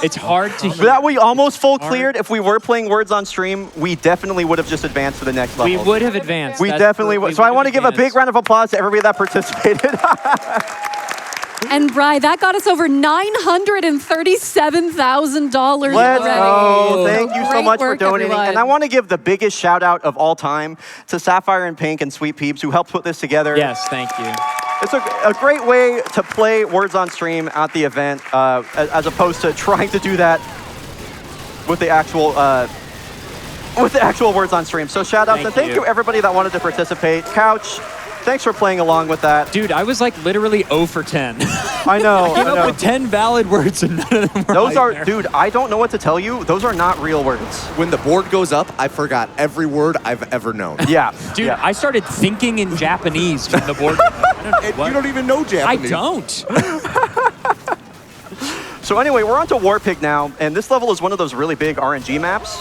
It's hard to hear.
That we almost full cleared. If we were playing words on stream, we definitely would have just advanced to the next level.
We would have advanced.
We
That's
definitely
true.
would. So I want to give a big round of applause to everybody that participated.
And Bri, that got us over $937,000
Let's
already.
go. Thank you so
Great
much for
work,
donating.
everyone.
And I want to give the biggest shout out of all time to Sapphire and Pink and Sweet Peeps who helped put this together.
Yes, thank you.
It's a great way to play words on stream at the event, as opposed to trying to do that with the actual words on stream. So shout outs and thank you everybody that wanted to participate. Couch, thanks for playing along with that.
Dude, I was like literally 0 for 10.
I know.
Came up with 10 valid words and none of them were
Those
right
are,
there.
dude, I don't know what to tell you. Those are not real words.
When the board goes up, I forgot every word I've ever known.
Yeah.
Dude,
yeah.
I started thinking in Japanese when the board.
And you don't even know
I
Japanese.
don't.
So anyway, we're on to Warpig now, and this level is one of those really big RNG maps.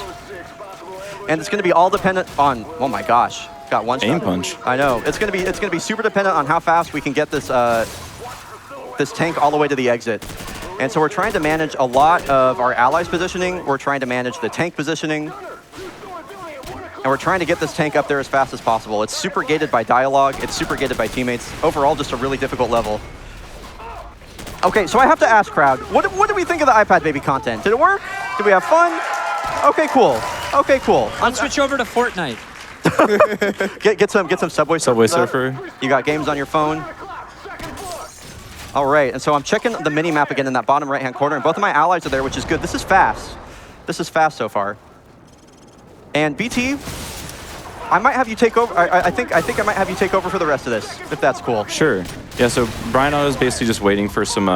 And it's going to be all dependent on, oh my gosh, got one shot.
Aim punch.
I know. It's going to be super dependent on how fast we can get this this tank all the way to the exit. And so we're trying to manage a lot of our allies' positioning. We're trying to manage the tank positioning. And we're trying to get this tank up there as fast as possible. It's super gated by dialogue. It's super gated by teammates. Overall, just a really difficult level. Okay, so I have to ask, crowd, what do we think of the iPad Baby content? Did it work? Did we have fun? Okay, cool. Okay, cool.
Let's switch over to Fortnite.
Get some Subway
Subway
Surfer.
Surfer.
You got games on your phone. All right, and so I'm checking the mini map again in that bottom right-hand corner, and both of my allies are there, which is good. This is fast. This is fast so far. And BT, I might have you take over. I think I might have you take over for the rest of this, if that's cool.
Sure. Yeah, so bryonato is basically just waiting for some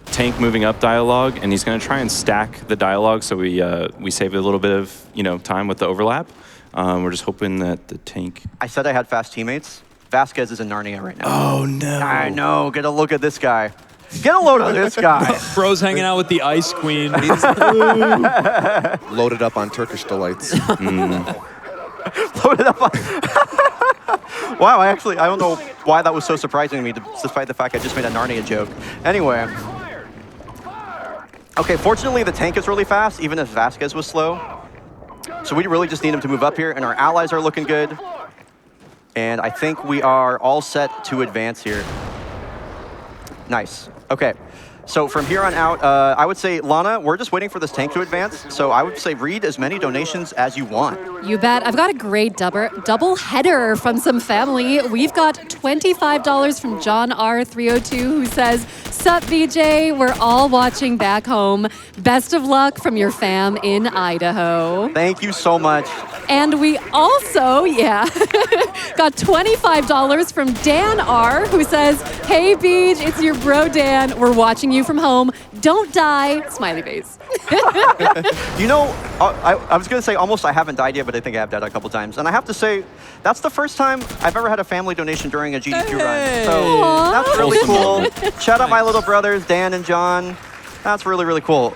tank moving up dialogue, and he's going to try and stack the dialogue so we save a little bit of time with the overlap. We're just hoping that the tank...
I said I had fast teammates. Vasquez is in Narnia right now.
Oh, no.
I know. Get a look at this guy. Get a load of this guy.
Bro's hanging out with the Ice Queen.
Loaded up on Turkish delights.
Loaded up on... Wow, I don't know why that was so surprising to me, despite the fact I just made a Narnia joke. Anyway. Okay, fortunately the tank is really fast, even if Vasquez was slow. So we really just need him to move up here, and our allies are looking good. And I think we are all set to advance here. Nice. Okay. So from here on out, I would say, Lana, we're just waiting for this tank to advance. So I would say read as many donations as you want.
You bet. I've got a great double header from some family. We've got $25 from John R302 who says, "Sup, BJ? We're all watching back home. Best of luck from your fam in Idaho."
Thank you so much.
And we also, got $25 from Dan R, who says, "Hey, Beach, it's your bro Dan. We're watching you from home. Don't die." Smiley face.
You know, I was going to say almost I haven't died yet, but I think I have died a couple times. And I have to say, that's the first time I've ever had a family donation during a GDQ run. So that's really cool. Shout out my little brothers, Dan and John. That's really, really cool.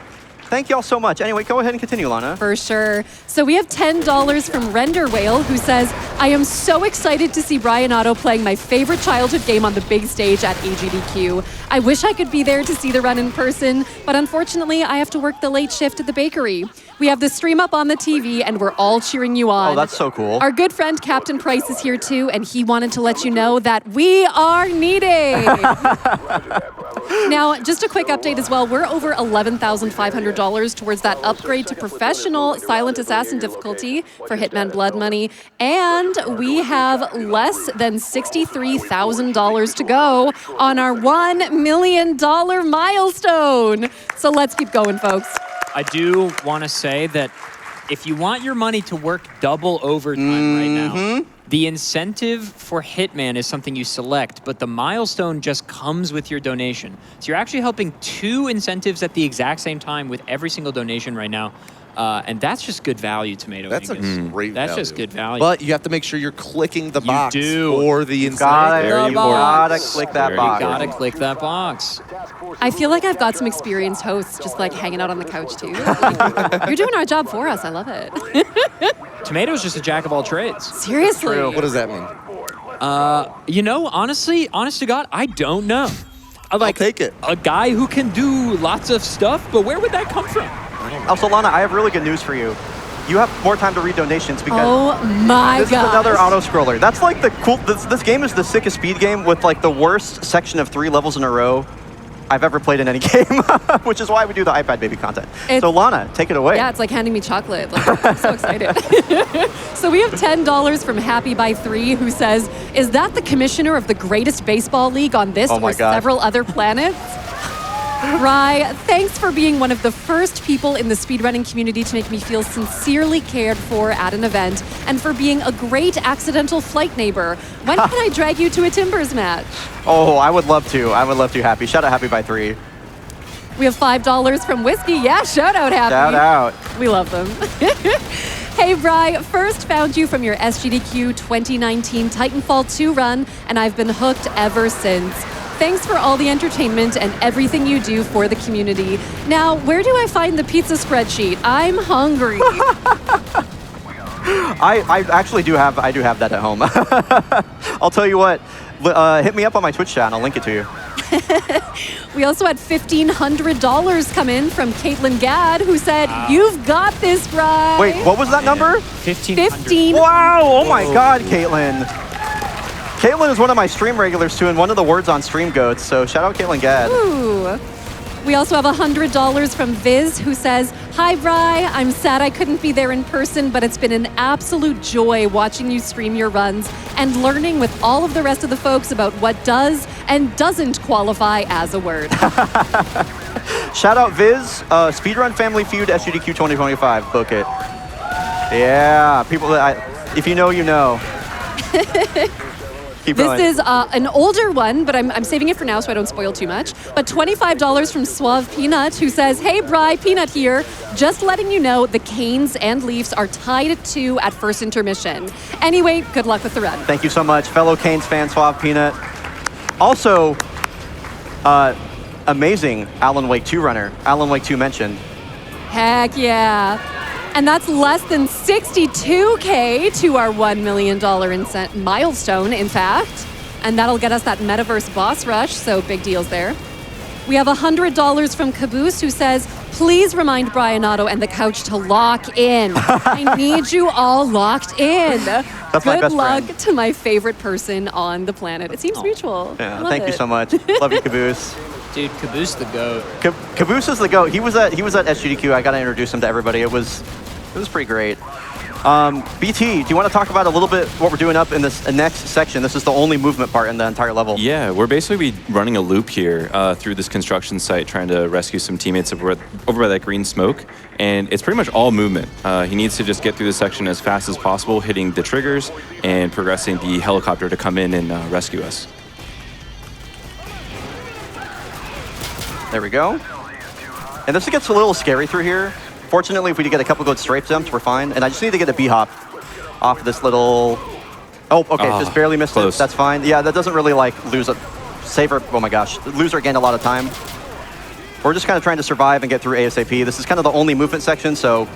Thank y'all so much. Anyway, go ahead and continue, Lana.
For sure. So we have $10 from Render Whale, who says, "I am so excited to see bryonato playing my favorite childhood game on the big stage at AGDQ. I wish I could be there to see the run in person, but unfortunately, I have to work the late shift at the bakery. We have the stream up on the TV, and we're all cheering you on."
Oh, that's so cool.
Our good friend Captain Price is here too, and he wanted to let you know that we are needed. Now, just a quick update as well. We're over $11,500 towards that upgrade to professional Silent Assassin difficulty for Hitman Blood Money, and we have less than $63,000 to go on our $1 million milestone. So let's keep going, folks.
I do want to say that if you want your money to work double overtime right now, the incentive for Hitman is something you select, but the milestone just comes with your donation. So you're actually helping two incentives at the exact same time with every single donation right now. And that's just good value, Tomato.
That's a great
That's
value.
just good value.
But you have to make sure you're clicking the box
do.
for the
You gotta
incentive.
click that box.
You gotta click that box.
I feel like I've got some experienced hosts just like hanging out on the couch too. You're doing our job for us. I love it.
Tomato's just a jack of all trades.
Seriously.
What does that mean?
You know, honestly, honest to God, I don't know. Like,
I'll take it.
A guy who can do lots of stuff, but where would that come from?
Also, Lana, I have really good news for you. You have more time to read donations because
Oh my
this
god.
is another auto scroller. That's like the cool. This game is the sickest speed game with like the worst section of 3 levels in a row I've ever played in any game, which is why we do the iPad baby content. So Lana, take it away.
Yeah, it's like handing me chocolate. Like, I'm so excited. So we have $10 from Happy by 3 who says, "Is that the commissioner of the greatest baseball league on this
Oh my
or
God.
several other planets?" Rye, thanks for being one of the first people in the speedrunning community to make me feel sincerely cared for at an event, and for being a great accidental flight neighbor. When can I drag you to a Timbers match?
Oh, I would love to. I would love to, Happy. Shout out Happy by 3.
We have $5 from Whiskey. Yeah, shout out, Happy.
Shout out.
We love them. Hey, Bri, first found you from your SGDQ 2019 Titanfall 2 run, and I've been hooked ever since. Thanks for all the entertainment and everything you do for the community. Now, where do I find the pizza spreadsheet? I'm hungry.
I actually do have that at home. I'll tell you what. Hit me up on my Twitch chat and I'll link it to you.
We also had $1,500 come in from Caitlin Gadd, who said, "You've got this, Bri."
Wait, what was that number?
15.
Wow! Oh my God, Caitlin. Caitlin is one of my stream regulars too, and one of the words on Stream Goats. So shout out Caitlin Gadd.
Ooh. We also have $100 from Viz, who says, "Hi, Bri. I'm sad I couldn't be there in person, but it's been an absolute joy watching you stream your runs and learning with all of the rest of the folks about what does and doesn't qualify as a word."
Shout out Viz, Speedrun Family Feud SGDQ 2025. Book it. Yeah, people that if you know, you know. Keep going.
This is an older one, but I'm saving it for now so I don't spoil too much. But $25 from Suave Peanut, who says, "Hey, Bri, Peanut here. Just letting you know the Canes and Leafs are tied at 2 at first intermission. Anyway, good luck with the run."
Thank you so much, fellow Canes fan, Suave Peanut. Also, amazing Alan Wake 2 runner. Alan Wake 2 mentioned.
Heck yeah. And that's less than $62K to our $1 million milestone, in fact. And that'll get us that Metaverse boss rush, so big deals there. We have $100 from Caboose, who says, "Please remind bryonato and the couch to lock in. I need you all locked in."
That's my
Good
best
luck
friend.
to my favorite person on the planet. It seems mutual. I
Yeah,
love
thank you
it.
so much. Love you, Caboose.
Dude, Caboose the GOAT.
Caboose is the GOAT. He was at SGDQ. I got to introduce him to everybody. It was pretty great. BT, do you want to talk about a little bit what we're doing up in this next section? This is the only movement part in the entire level.
Yeah, we're basically running a loop here through this construction site, trying to rescue some teammates over by that green smoke. And it's pretty much all movement. He needs to just get through this section as fast as possible, hitting the triggers and progressing the helicopter to come in and rescue us.
There we go. And this gets a little scary through here. Fortunately, if we get a couple good strafe jumps, we're fine. And I just need to get a B-hop off of this little... Oh, okay, just barely missed
close.
it. That's fine. Yeah, that doesn't really, like, lose a... Save her... Oh my gosh. Lose or gain a lot of time. We're just kind of trying to survive and get through ASAP. This is kind of the only movement section, so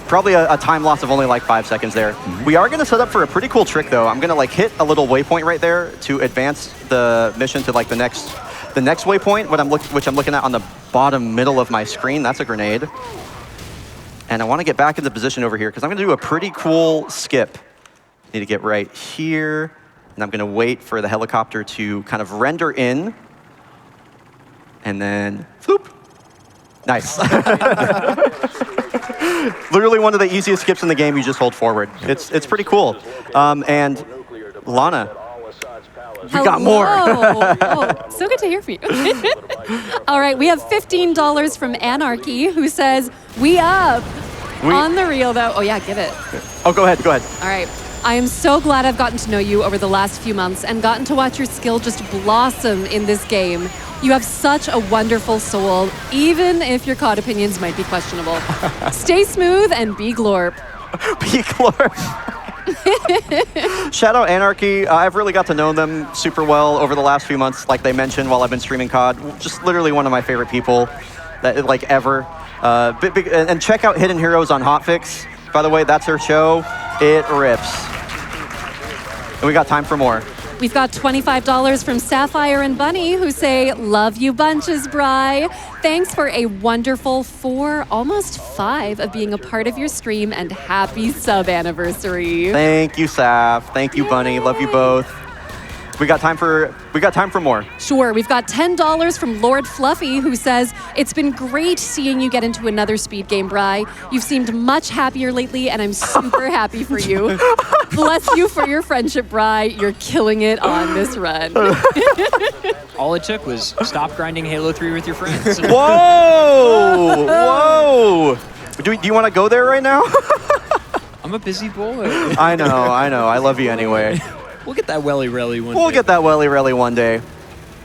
probably a time loss of only like 5 seconds there. We are going to set up for a pretty cool trick, though. I'm going to, like, hit a little waypoint right there to advance the mission to, like, the next waypoint, which I'm looking at on the bottom middle of my screen. That's a grenade. And I want to get back into position over here because I'm going to do a pretty cool skip. Need to get right here. And I'm going to wait for the helicopter to kind of render in. And then, floop. Nice. Literally one of the easiest skips in the game. You just hold forward. It's pretty cool. And Lana, we got more.
Oh, so good to hear from you. All right, we have $15 from Anarchy, who says, "We up." On the real, though. Oh, yeah, give it.
Oh, go ahead.
All right. I am so glad I've gotten to know you over the last few months and gotten to watch your skill just blossom in this game. You have such a wonderful soul, even if your COD opinions might be questionable. Stay smooth and be glorp.
Be glorp. Shout out Anarchy. I've really got to know them super well over the last few months, like they mentioned while I've been streaming COD. Just literally one of my favorite people that like ever. And check out Hidden Heroes on Hotfix. By the way, that's her show. It rips. And we got time for more.
We've got $25 from Sapphire and Bunny, who say, "Love you bunches, Bri. Thanks for a wonderful 4, almost 5 of being a part of your stream, and happy sub anniversary."
Thank you, Saf. Thank you, Bunny. Love you both. We got time for more.
Sure. We've got $10 from Lord Fluffy, who says, "It's been great seeing you get into another speed game, Bri. You've seemed much happier lately, and I'm super happy for you. Bless you for your friendship, Bri. You're killing it on this run."
All it took was stop grinding Halo 3 with your friends.
Whoa! Whoa! Do you want to go there right now?
I'm a busy boy.
I know. I love you anyway.
We'll get that welly rally one day.
We'll get that welly rally one day.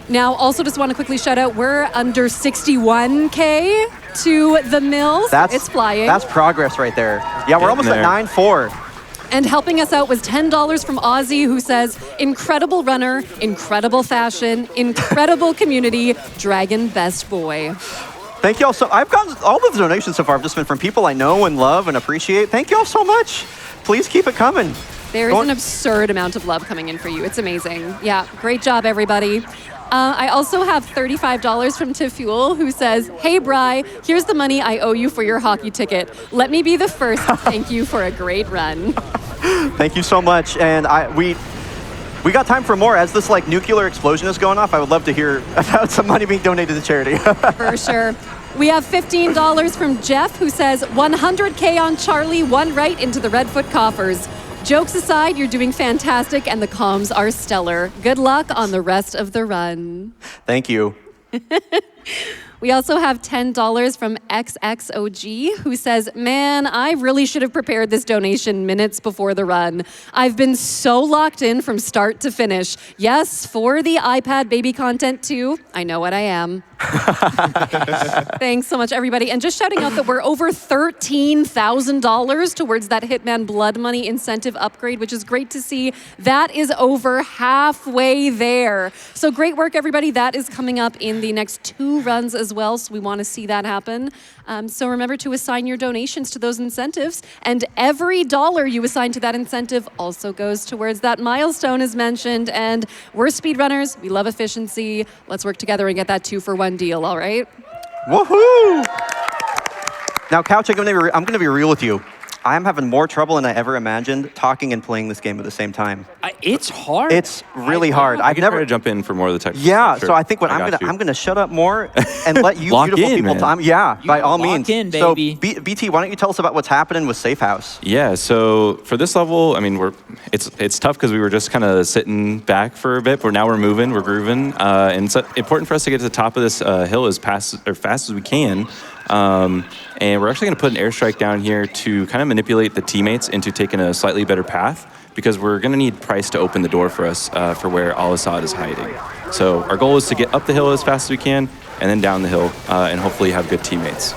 Now, also just want to quickly shout out, we're under 61K to the mills. It's flying.
That's progress right there. Yeah, we're almost at 9-4.
And helping us out was $10 from Ozzy, who says, "Incredible runner, incredible fashion, incredible community, Dragon best boy."
Thank you all so. I've gotten all of the donations so far have just been from people I know and love and appreciate. Thank you all so much. Please keep it coming.
There is an absurd amount of love coming in for you. It's amazing. Yeah, great job, everybody. I also have $35 from Tifuel, who says, "Hey, Bri, here's the money I owe you for your hockey ticket. Let me be the first to thank you for a great run."
Thank you so much. And we got time for more. As this like nuclear explosion is going off, I would love to hear about some money being donated to charity.
For sure. We have $15 from Jeff, who says, "100K on Charlie, one right into the Redfoot coffers. Jokes aside, you're doing fantastic and the comms are stellar. Good luck on the rest of the run."
Thank you.
We also have $10 from XXOG, who says, "Man, I really should have prepared this donation minutes before the run. I've been so locked in from start to finish. Yes, for the iPad baby content too. I know what I am." Thanks so much, everybody. And just shouting out that we're over $13,000 towards that Hitman Blood Money incentive upgrade, which is great to see. That is over halfway there. So great work, everybody. That is coming up in the next 2 runs as well, so we want to see that happen. So remember to assign your donations to those incentives, and every dollar you assign to that incentive also goes towards that milestone as mentioned. And we're speedrunners. We love efficiency. Let's work together and get that 2-for-1 deal, all right?
Woohoo! Now, Couch, I'm gonna be real with you. I'm having more trouble than I ever imagined talking and playing this game at the same time.
It's hard.
It's really hard.
I
I've
can
never
try to jump in for more of the technical
Yeah,
stuff, sure.
so I think what
got you.
I'm gonna shut up more and let you
Lock
beautiful
in,
people
man.
time. Yeah, by all
lock
means.
in,
So
baby.
BT, why don't you tell us about what's happening with Safe House?
Yeah, so for this level, I mean, it's tough because we were just kind of sitting back for a bit, but now we're moving, we're grooving, and it's important for us to get to the top of this hill as fast as we can. And we're actually going to put an airstrike down here to kind of manipulate the teammates into taking a slightly better path, because we're going to need Price to open the door for us for where Al-Assad is hiding. So our goal is to get up the hill as fast as we can, and then down the hill, and hopefully have good teammates.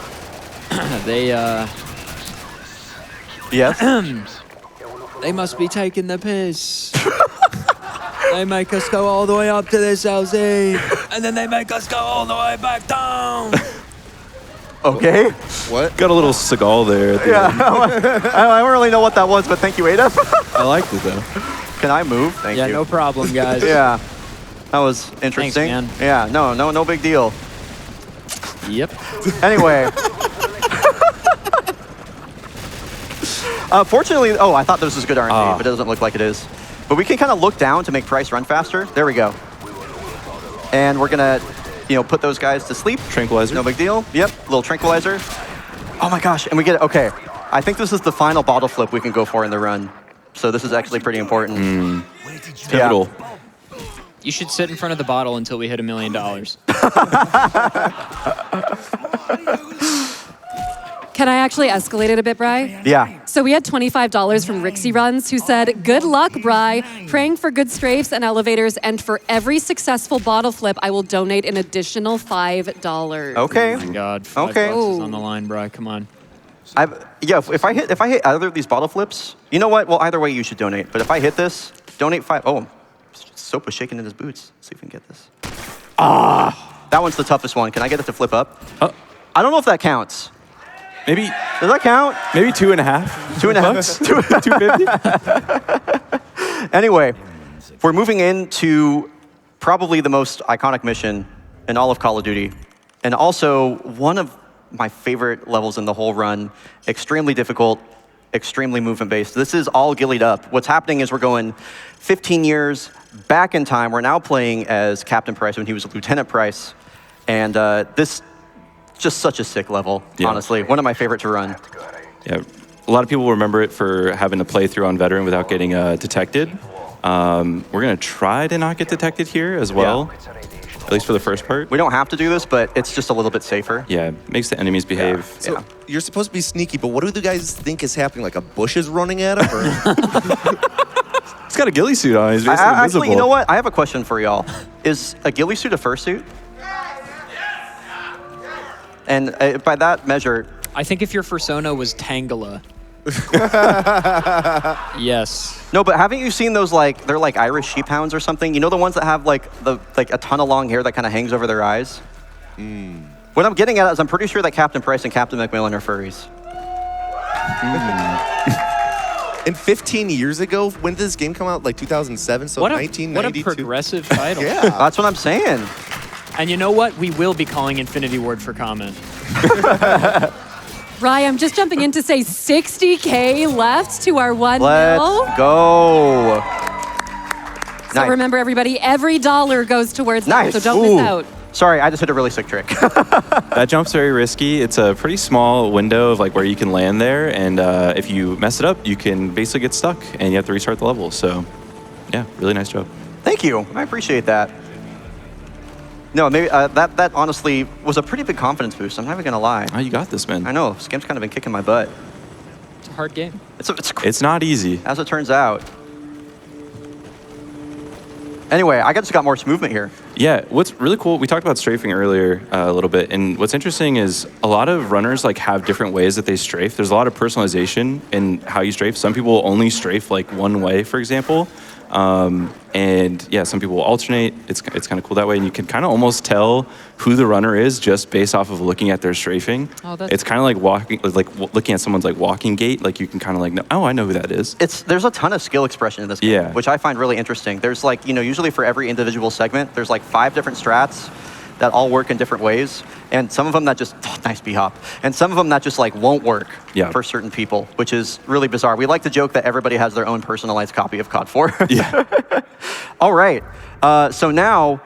Yes.
They must be taking the piss. They make us go all the way up to this LZ, and then they make us go all the way back down.
Okay.
What?
Got a little Seagal there. At the end.
I don't really know what that was, but thank you, Adef.
I liked it though.
Can I move? Thank
Yeah,
you.
no problem, guys.
Yeah. That was interesting.
man.
Yeah, no big deal.
Yep.
Anyway. Fortunately, I thought this was good RNG, but it doesn't look like it is. But we can kind of look down to make Price run faster. There we go. And we're gonna, put those guys to sleep.
Tranquilizer.
No big deal. Yep, little tranquilizer. Oh my gosh, and we get it. Okay, I think this is the final bottle flip we can go for in the run. So this is actually pretty important.
Pivotal.
You should sit in front of the bottle until we hit $1 million.
Can I actually escalate it a bit, Bri?
Yeah.
So we had $25 from Rixie Runs, who said, "Good luck, Bri. Praying for good strafes and elevators, and for every successful bottle flip, I will donate an additional $5.
Okay.
Oh my God.
Okay.
$5 is on the line, bro. Come on.
If I hit either of these bottle flips, you know what? Well, either way, you should donate. But if I hit this, donate 5. Oh, Soap was shaking in his boots. Let's see if we can get this. That one's the toughest one. Can I get it to flip up? I don't know if that counts.
Maybe
Does that count?
maybe 2.5.
2.5. Anyway, we're moving into probably the most iconic mission in all of Call of Duty, and also one of my favorite levels in the whole run. Extremely difficult, extremely movement-based. This is all gillied up. What's happening is we're going 15 years back in time. We're now playing as Captain Price when he was Lieutenant Price, and this just such a sick level, honestly. One of my favorite to run.
Yeah, a lot of people remember it for having to play through on Veteran without getting detected. We're going to try to not get detected here as well, at least for the first part.
We don't have to do this, but it's just a little bit safer.
Yeah, makes the enemies behave.
So you're supposed to be sneaky, but what do the guys think is happening? Like a bush is running at him? Or?
He's got a ghillie suit on. He's basically
Actually,
invisible.
you know what? I have a question for y'all. Is a ghillie suit a fursuit? And by that measure,
I think if your persona was Tangela. Yes.
no, but haven't you seen those, they're like Irish sheephounds or something? You know the ones that have like a ton of long hair that kind of hangs over their eyes? What I'm getting at is I'm pretty sure that Captain Price and Captain McMillan are furries.
And 15 years ago, when did this game come out? Like 2007, so
What a
1992.
progressive title.
Yeah.
That's what I'm saying.
And you know what? We will be calling Infinity Ward for comment.
Bri, I'm just jumping in to say 60K left to our 1
Let's
mil.
go.
So
Nice.
remember, everybody, every dollar goes towards that,
Nice.
so don't miss out.
Sorry, I just hit a really sick trick.
That jump's very risky. It's a pretty small window of where you can land there, and if you mess it up, you can basically get stuck, and you have to restart the level. So, yeah, really nice job.
Thank you. I appreciate that. No, maybe that honestly was a pretty big confidence boost. I'm not even gonna lie.
Oh, you got this, man.
I know this game's kind of been kicking my butt.
It's a hard game.
It's not easy.
As it turns out. Anyway, I just got more movement here.
Yeah, what's really cool, we talked about strafing earlier a little bit, and what's interesting is a lot of runners have different ways that they strafe. There's a lot of personalization in how you strafe. Some people only strafe one way, for example. And yeah, some people will alternate. It's kind of cool that way, and you can kind of almost tell who the runner is just based off of looking at their strafing.
Oh, that's
it's kind of like looking at someone's walking gait. You can kind of know, oh, I know who that is.
There's a ton of skill expression in this game,
Yeah.
which I find really interesting. There's usually for every individual segment, there's 5 different strats. that all work in different ways. And some of them that just, nice B-hop. And some of them that just like won't work for certain people, which is really bizarre. We like to joke that everybody has their own personalized copy of COD 4.
Yeah.
All right, so now,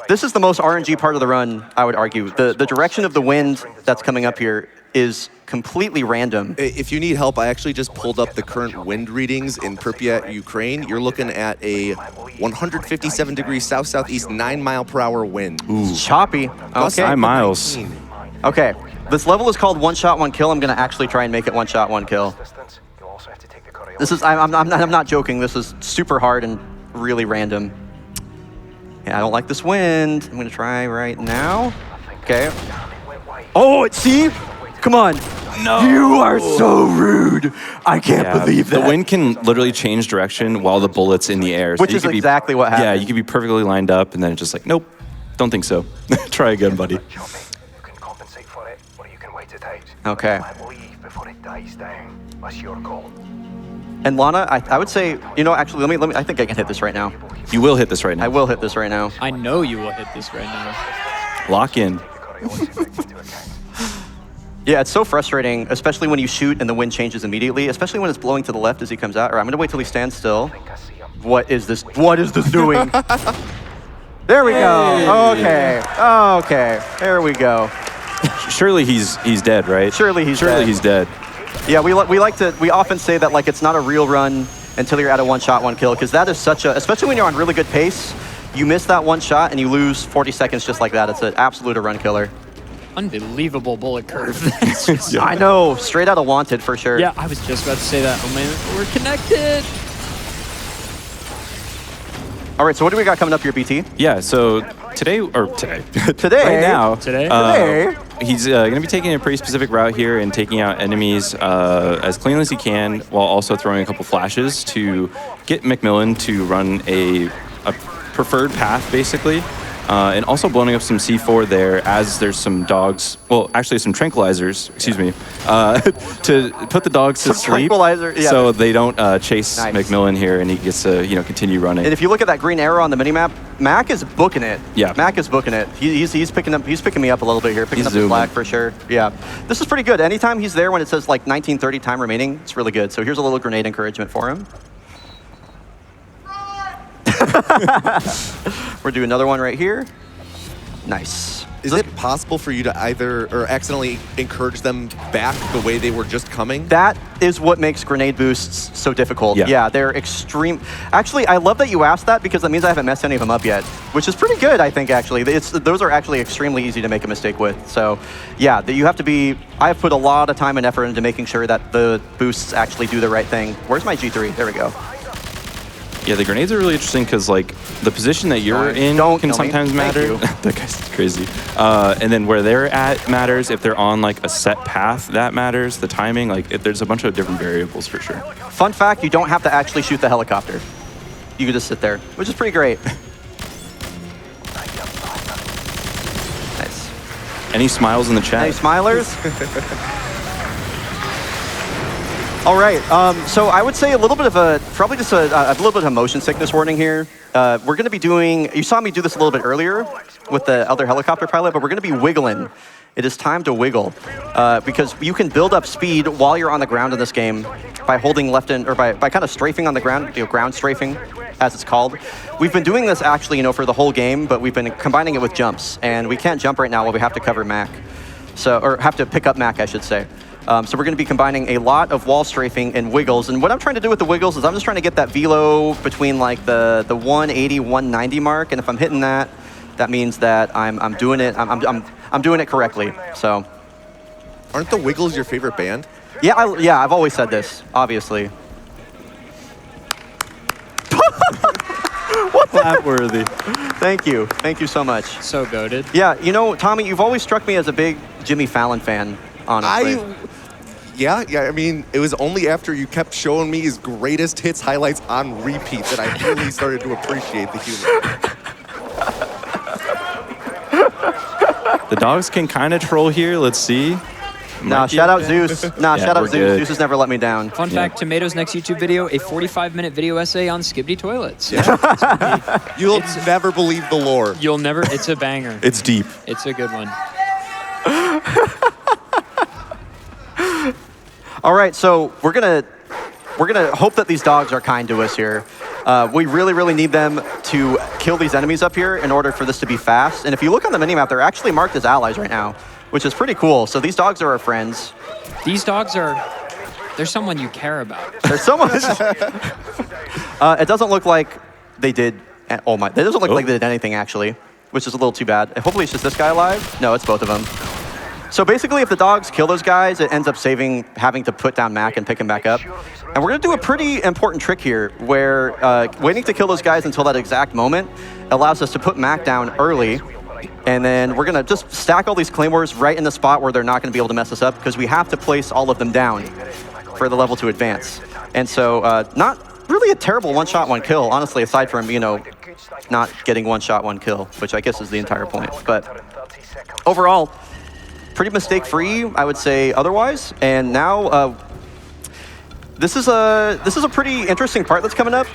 this is the most RNG part of the run, I would argue. The direction of the wind that's coming up here is completely random.
If you need help, I actually just pulled up the current wind readings in Pripyat, Ukraine. You're looking at a 157 degrees south-southeast, 9-mile-per-hour wind.
Ooh.
Choppy.
Plus
Okay.
9 miles.
Okay. This level is called one shot, one kill. I'm going to actually try and make it one shot, one kill. This is, I'm not joking. This is super hard and really random. Yeah, I don't like this wind. I'm going to try right now. Okay. Oh, see? Come on.
No.
You are so rude. I can't believe that.
The wind can literally change direction while the bullet's in the air.
Which
you
is
could
exactly what happened.
Yeah, you could be perfectly lined up, and then it's just like, nope, don't think so. Try again, buddy.
You can compensate for it, or you can wait it out.
Okay.
Leave before it dies down. That's your call.
And Lana, I would say, you know, actually, let me. I think I can hit this right now.
You will hit this right now.
I will hit this right now.
I know you will hit this right now.
Lock in.
Yeah, it's so frustrating, especially when you shoot and the wind changes immediately, especially when it's blowing to the left as he comes out. Or I'm going to wait till he stands still. What is this? What is this doing? There we go. Okay. Okay. There we go.
Surely he's dead, right?
Surely he's
dead.
Yeah, we often say that like it's not a real run until you're at a one shot, one kill, because that is such a, especially when you're on really good pace, you miss that one shot and you lose 40 seconds just like that. It's an absolute run killer.
Unbelievable bullet curve.
I know, straight out of Wanted for sure.
Yeah, I was just about to say that. Oh man, we're connected.
All right, so what do we got coming up here, BT?
Yeah, so today, right now, he's going to be taking a pretty specific route here and taking out enemies as cleanly as he can, while also throwing a couple flashes to get McMillan to run a preferred path, basically. And also blowing up some C4 there as there's some dogs, well, actually some tranquilizers, excuse me, to put the dogs to sleep so they don't chase McMillan here and he gets to, continue running.
And if you look at that green arrow on the minimap, Mac is booking it.
Yeah.
Mac is booking it. He's picking me up a little bit here, picking up the slack for sure. Yeah. This is pretty good. Anytime he's there when it says like 19:30 time remaining, it's really good. So here's a little grenade encouragement for him. We're doing another one right here. Nice.
Is it possible for you to either or accidentally encourage them back the way they were just coming?
That is what makes grenade boosts so difficult. Yeah, they're extreme. Actually, I love that you asked that because that means I haven't messed any of them up yet, which is pretty good, I think, actually. Those are actually extremely easy to make a mistake with. So, yeah, you have to be... I've put a lot of time and effort into making sure that the boosts actually do the right thing. Where's my G3? There we go.
Yeah, the grenades are really interesting because, like, the position that you're in can sometimes matter. That guy's crazy. And then where they're at matters. If they're on, like, a set path, that matters. The timing, like, there's a bunch of different variables for sure.
Fun fact, you don't have to actually shoot the helicopter. You can just sit there, which is pretty great. Nice.
Any smiles in the chat?
Any smilers? All right, so I would say a little bit of probably just a little bit of a motion sickness warning here. We're going to be doing, you saw me do this a little bit earlier with the other helicopter pilot, but we're going to be wiggling. It is time to wiggle because you can build up speed while you're on the ground in this game by holding left and, or by kind of strafing on the ground, ground strafing, as it's called. We've been doing this actually, for the whole game, but we've been combining it with jumps, and we can't jump right now while we have to cover Mac. So, or have to pick up Mac, I should say. So we're going to be combining a lot of wall strafing and wiggles. And what I'm trying to do with the wiggles is I'm just trying to get that velo between like the 180, 190 mark. And if I'm hitting that, that means that I'm doing it. I'm doing it correctly. So,
aren't the Wiggles your favorite band?
Yeah, I've always said this, obviously. What?
Clap-worthy.
Thank you so much.
So goated.
Yeah, Tommy, you've always struck me as a big Jimmy Fallon fan. Honestly.
Yeah, I mean, it was only after you kept showing me his greatest hits highlights on repeat that I really started to appreciate the humor.
The dogs can kind of troll here. Let's see.
Nah,
Might be
shout out
okay.
Zeus. Nah,
Yeah,
shout out
we're
Zeus.
good.
Zeus has never let me down.
Fun fact, Tomato's next YouTube video, a 45-minute video essay on Skibidi toilets.
You'll never believe the lore.
You'll never, it's a banger.
It's deep.
It's a good one.
All right, so we're gonna hope that these dogs are kind to us here. We really need them to kill these enemies up here in order for this to be fast. And if you look on the minimap, they're actually marked as allies right now, which is pretty cool. So these dogs are our friends.
These dogs they're someone you care about.
There's someone. It doesn't look like they did. Oh my! It doesn't look like they did anything actually, which is a little too bad. Hopefully it's just this guy alive. No, it's both of them. So basically, if the dogs kill those guys, it ends up having to put down Mac and pick him back up. And we're gonna do a pretty important trick here, where waiting to kill those guys until that exact moment allows us to put Mac down early. And then we're gonna just stack all these claymores right in the spot where they're not gonna be able to mess us up, because we have to place all of them down for the level to advance. And so, not really a terrible one-shot, one-kill, honestly, aside from, not getting one-shot, one-kill, which I guess is the entire point. But overall, pretty mistake-free, I would say otherwise. And now, this is a pretty interesting part that's coming up.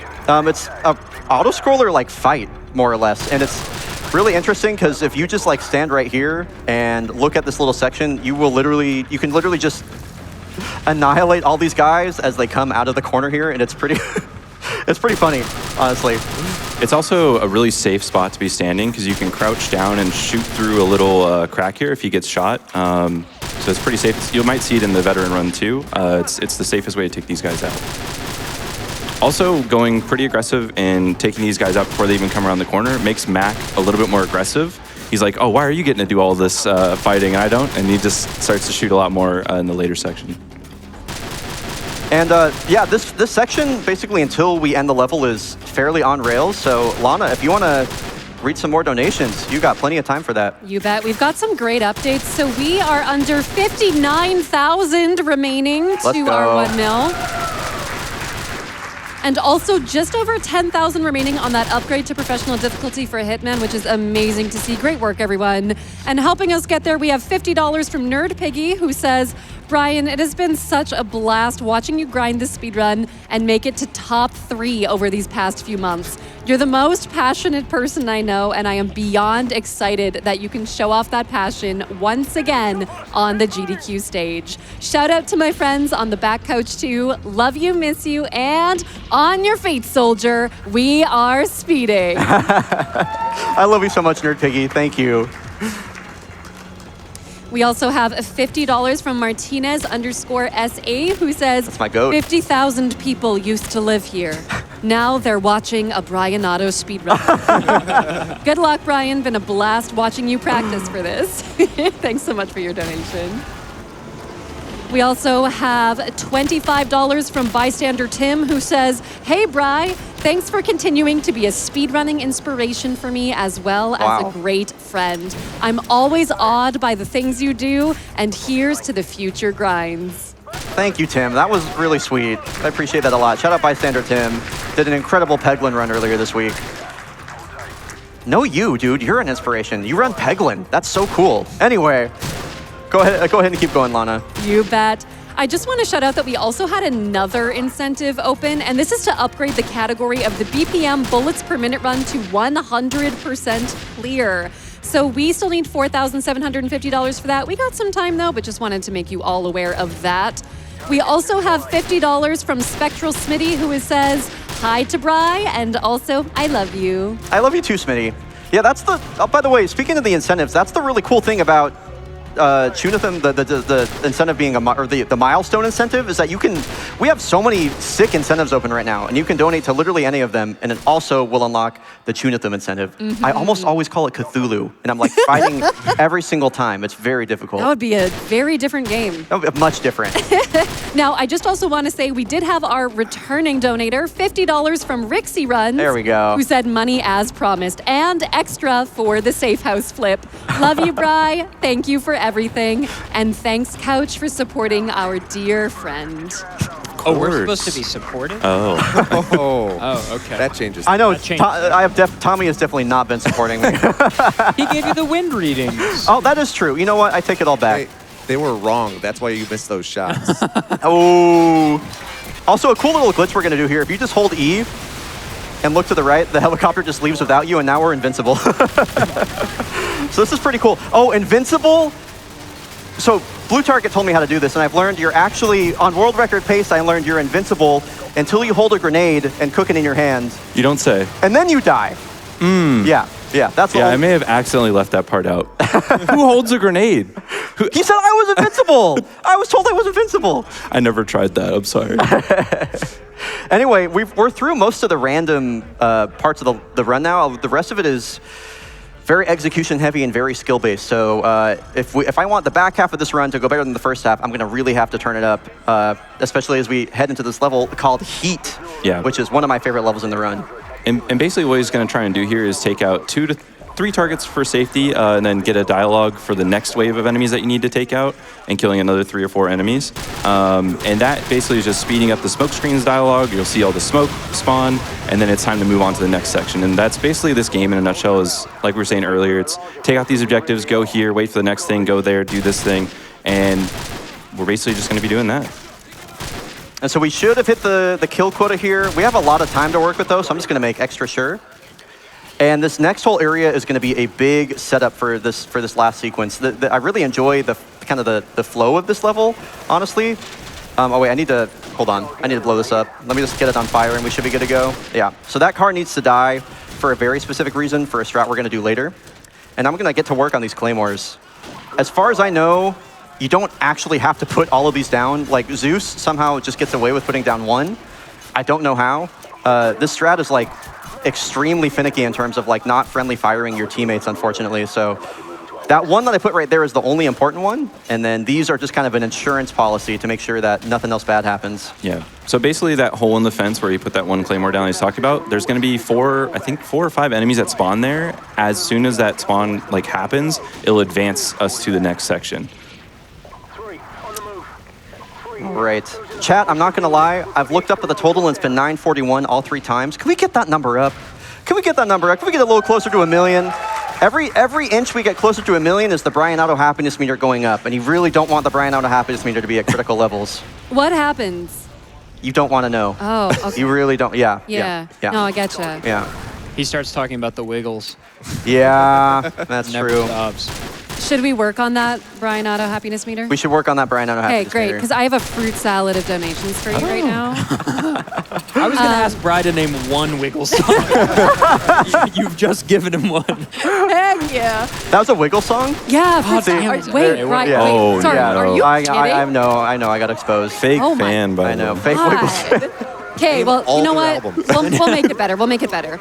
It's a auto-scroller like fight, more or less, and it's really interesting because if you just like stand right here and look at this little section, you can literally just annihilate all these guys as they come out of the corner here, and it's pretty it's pretty funny, honestly.
It's also a really safe spot to be standing because you can crouch down and shoot through a little crack here if he gets shot. So it's pretty safe. You might see it in the veteran run too. It's the safest way to take these guys out. Also, going pretty aggressive and taking these guys out before they even come around the corner makes Mac a little bit more aggressive. He's like, oh, why are you getting to do all this fighting and I don't? And he just starts to shoot a lot more in the later section.
And yeah, this section, basically until we end the level, is fairly on rails. So Lana, if you want to read some more donations, you got plenty of time for that.
You bet. We've got some great updates. So we are under 59,000 remaining
Let's
to
go.
our 1 mil. And also just over 10,000 remaining on that upgrade to professional difficulty for Hitman, which is amazing to see. Great work, everyone. And helping us get there, we have $50 from Nerd Piggy, who says, Brian, it has been such a blast watching you grind this speedrun and make it to top 3 over these past few months. You're the most passionate person I know, and I am beyond excited that you can show off that passion once again on the GDQ stage. Shout out to my friends on the back couch too. Love you, miss you, and on your feet, soldier. We are speeding.
I love you so much, Nerd Piggy. Thank you.
We also have $50 from Martinez_SA, who says,
That's my goat.
50,000 people used to live here. Now they're watching a bryonato speedrun. Good luck, Brian. Been a blast watching you practice for this. Thanks so much for your donation. We also have $25 from Bystander Tim, who says, hey, Bri, thanks for continuing to be a speedrunning inspiration for me as well as a great friend. I'm always awed by the things you do, and here's to the future grinds.
Thank you, Tim. That was really sweet. I appreciate that a lot. Shout out Bystander Tim. Did an incredible Peglin run earlier this week. No, you, dude. You're an inspiration. You run Peglin. That's so cool. Anyway, go ahead and keep going, Lana.
You bet. I just want to shout out that we also had another incentive open, and this is to upgrade the category of the BPM bullets per minute run to 100% clear. So we still need $4,750 for that. We got some time though, but just wanted to make you all aware of that. We also have $50 from Spectral Smitty, who says, hi to Bri, and also, I love you.
I love you too, Smitty. Yeah, that's the, by the way, speaking of the incentives, that's the really cool thing about Tunitham, the incentive being the milestone incentive is that we have so many sick incentives open right now, and you can donate to literally any of them, and it also will unlock the Tunitham incentive.
Mm-hmm.
I almost always call it Cthulhu, and I'm like fighting every single time. It's very difficult.
That would be a very different game.
Much different.
Now, I just also want to say we did have our returning donator, $50 from Rixie Runs.
There we go.
Who said money as promised, and extra for the safe house flip. Love you, Bri. Thank you for everything. And thanks, Couch, for supporting our dear friend.
Oh, we're supposed to be supportive?
Oh,
Okay.
that changes.
I know.
That changes.
Tommy has definitely not been supporting me.
He gave you the wind readings.
Oh, that is true. You know what? I take it all back.
They were wrong. That's why you missed those shots.
Oh. Also, a cool little glitch we're going to do here. If you just hold E and look to the right, the helicopter just leaves without you, and now we're invincible. So this is pretty cool. Oh, invincible? So BlueTarget told me how to do this, and I've learned you're actually, on world record pace, I learned you're invincible until you hold a grenade and cook it in your hand.
You don't say.
And then you die. Yeah, that's the
Yeah,
whole...
I may have accidentally left that part out. Who holds a grenade?
He said I was invincible. I was told I was invincible.
I never tried that. I'm sorry.
Anyway, we're through most of the random parts of the run now. The rest of it is very execution heavy and very skill based. So if I want the back half of this run to go better than the first half, I'm going to really have to turn it up, especially as we head into this level called Heat, which is one of my favorite levels in the run.
And basically what he's going to try and do here is take out 2 to 3 targets for safety, and then get a dialogue for the next wave of enemies that you need to take out, and killing another 3 or 4 enemies. And that basically is just speeding up the smoke screens dialogue. You'll see all the smoke spawn, and then it's time to move on to the next section. And that's basically this game in a nutshell. Is like we were saying earlier, it's take out these objectives, go here, wait for the next thing, go there, do this thing, and we're basically just going to be doing that.
And so we should have hit the kill quota here. We have a lot of time to work with, though, so I'm just going to make extra sure. And this next whole area is going to be a big setup for this last sequence. I really enjoy the kind of the flow of this level, honestly. Oh wait, I need to blow this up. Let me just get it on fire, and we should be good to go. Yeah. So that car needs to die for a very specific reason, for a strat we're going to do later. And I'm going to get to work on these claymores. As far as I know, you don't actually have to put all of these down. Like Zeus somehow just gets away with putting down 1. I don't know how. This strat is like extremely finicky in terms of like not friendly firing your teammates, unfortunately. So that one that I put right there is the only important one. And then these are just kind of an insurance policy to make sure that nothing else bad happens.
Yeah. So basically that hole in the fence where you put that one claymore down I was talking about, there's going to be 4 or 5 enemies that spawn there. As soon as that spawn like happens, it'll advance us to the next section.
Right. Chat, I'm not going to lie. I've looked up at the total, and it's been 941 all 3 times. Can we get that number up? Can we get that number up? Can we get a little closer to 1 million? Every inch we get closer to 1 million is the bryonato happiness meter going up, and you really don't want the bryonato happiness meter to be at critical levels.
What happens?
You don't want to know.
Oh, okay.
You really don't. Yeah.
No, I getcha.
Yeah.
He starts talking about the wiggles.
Yeah, that's
Never
true.
stops.
Should we work on that bryonato happiness meter?
We should work on that bryonato happiness
Okay, great,
meter.
because I have a fruit salad of donations for you right now.
I was going to ask Bri to name one wiggle song. You've just given him one.
Heck yeah.
That was a Wiggle song?
Yeah, fruit
damn
salad.
it.
Wait,
Okay,
right,
yeah.
wait.
Oh,
Sorry,
yeah.
are you kidding?
I know, I got exposed.
Fake
Oh my
fan, by
I
the
know,
way.
fake Wiggles.
Okay, well,
all
you know
their
what?
albums.
We'll make it better. We'll make it better.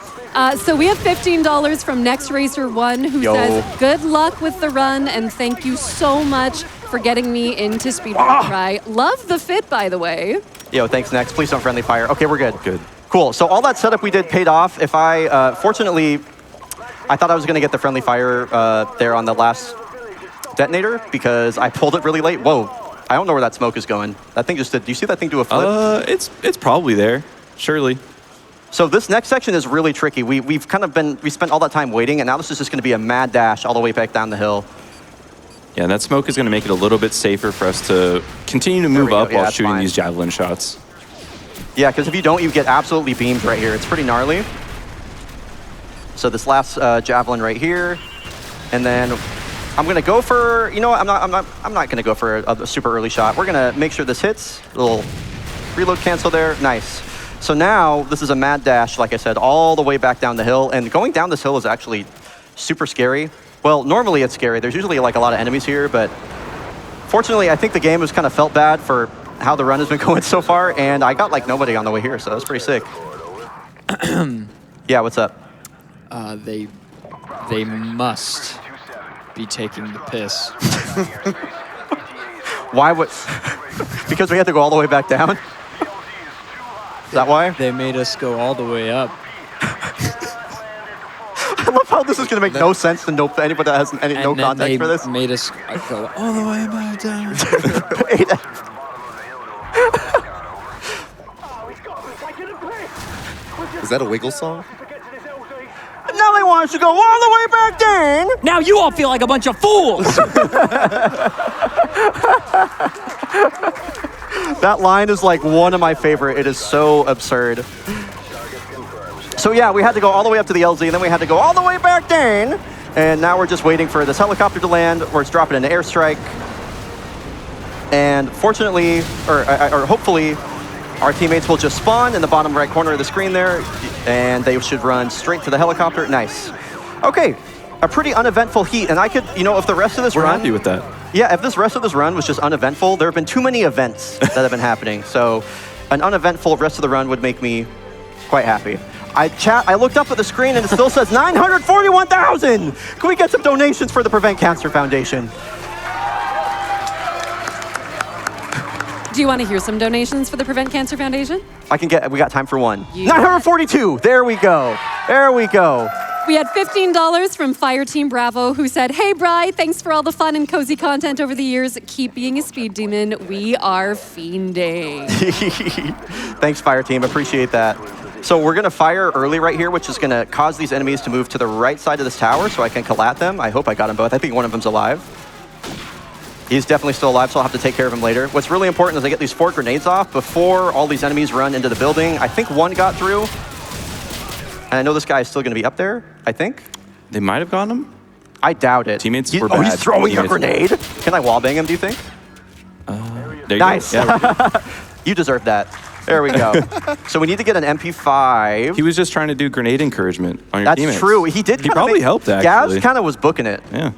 So we have $15 from Next Racer 1, who
Yo.
says, good luck with the run, and thank you so much for getting me into Speedrun Try. Love the fit, by the way.
Yo, thanks, Next. Please don't friendly fire. Okay, we're good.
Good.
Cool. So all that setup we did paid off. If fortunately, I thought I was going to get the friendly fire there on the last detonator because I pulled it really late. Whoa. I don't know where that smoke is going. That thing just did. Do you see that thing do a flip?
It's probably there, surely.
So this next section is really tricky. We spent all that time waiting, and now this is just going to be a mad dash all the way back down the hill.
Yeah, that smoke is going to make it a little bit safer for us to continue to move up
Yeah,
while
that's
shooting
fine.
these javelin shots.
Yeah, because if you don't, you get absolutely beamed right here. It's pretty gnarly. So this last javelin right here, and then I'm gonna go for, you know what, I'm not gonna go for a super early shot. We're gonna make sure this hits. A little reload cancel there. Nice. So now this is a mad dash, like I said, all the way back down the hill. And going down this hill is actually super scary. Well, normally it's scary. There's usually like a lot of enemies here, but fortunately, I think the game has kind of felt bad for how the run has been going so far, and I got like nobody on the way here, so that's pretty sick. Yeah, what's up?
They must be taking the piss.
Why would? Because we had to go all the way back down? Is that why?
They made us go all the way up.
I love how this is going to make no sense to anybody that has no
then
context
they
for this.
made us go all the way back down.
Is that a Wiggle song?
Now they want us to go all the way back down.
Now you all feel like a bunch of fools!
That line is like one of my favorite. It is so absurd. So yeah, we had to go all the way up to the LZ, and then we had to go all the way back down. And now we're just waiting for this helicopter to land, where it's dropping an airstrike. And fortunately, or hopefully, our teammates will just spawn in the bottom right corner of the screen there, and they should run straight to the helicopter. Nice. Okay, a pretty uneventful heat, and I could, you know, if the rest of this
We're
run...
happy with that.
Yeah, if this rest of this run was just uneventful, there have been too many events that have been happening. So an uneventful rest of the run would make me quite happy. I looked up at the screen and it still says 941,000. Can we get some donations for the Prevent Cancer Foundation?
Do you want to hear some donations for the Prevent Cancer Foundation?
We got time for one. 942, there we go. There we go.
We had $15 from Fire Team Bravo, who said, "Hey, Bri, thanks for all the fun and cozy content over the years. Keep being a speed demon. We are fiending."
Thanks, Fire Team. Appreciate that. So we're going to fire early right here, which is going to cause these enemies to move to the right side of this tower so I can collat them. I hope I got them both. I think one of them's alive. He's definitely still alive, so I'll have to take care of him later. What's really important is I get these 4 grenades off before all these enemies run into the building. I think one got through. And I know this guy is still going to be up there, I think.
They might have gotten him.
I doubt it.
Teammates were bad.
He's throwing a grenade. Can I wallbang him, do you think?
There you
Nice.
go. Yeah,
you deserve that. There we go. So we need to get an MP5.
he was just trying to do grenade encouragement on your
That's
teammates.
true. He did.
He probably helped, actually.
Gaz kind of was booking it.
Yeah.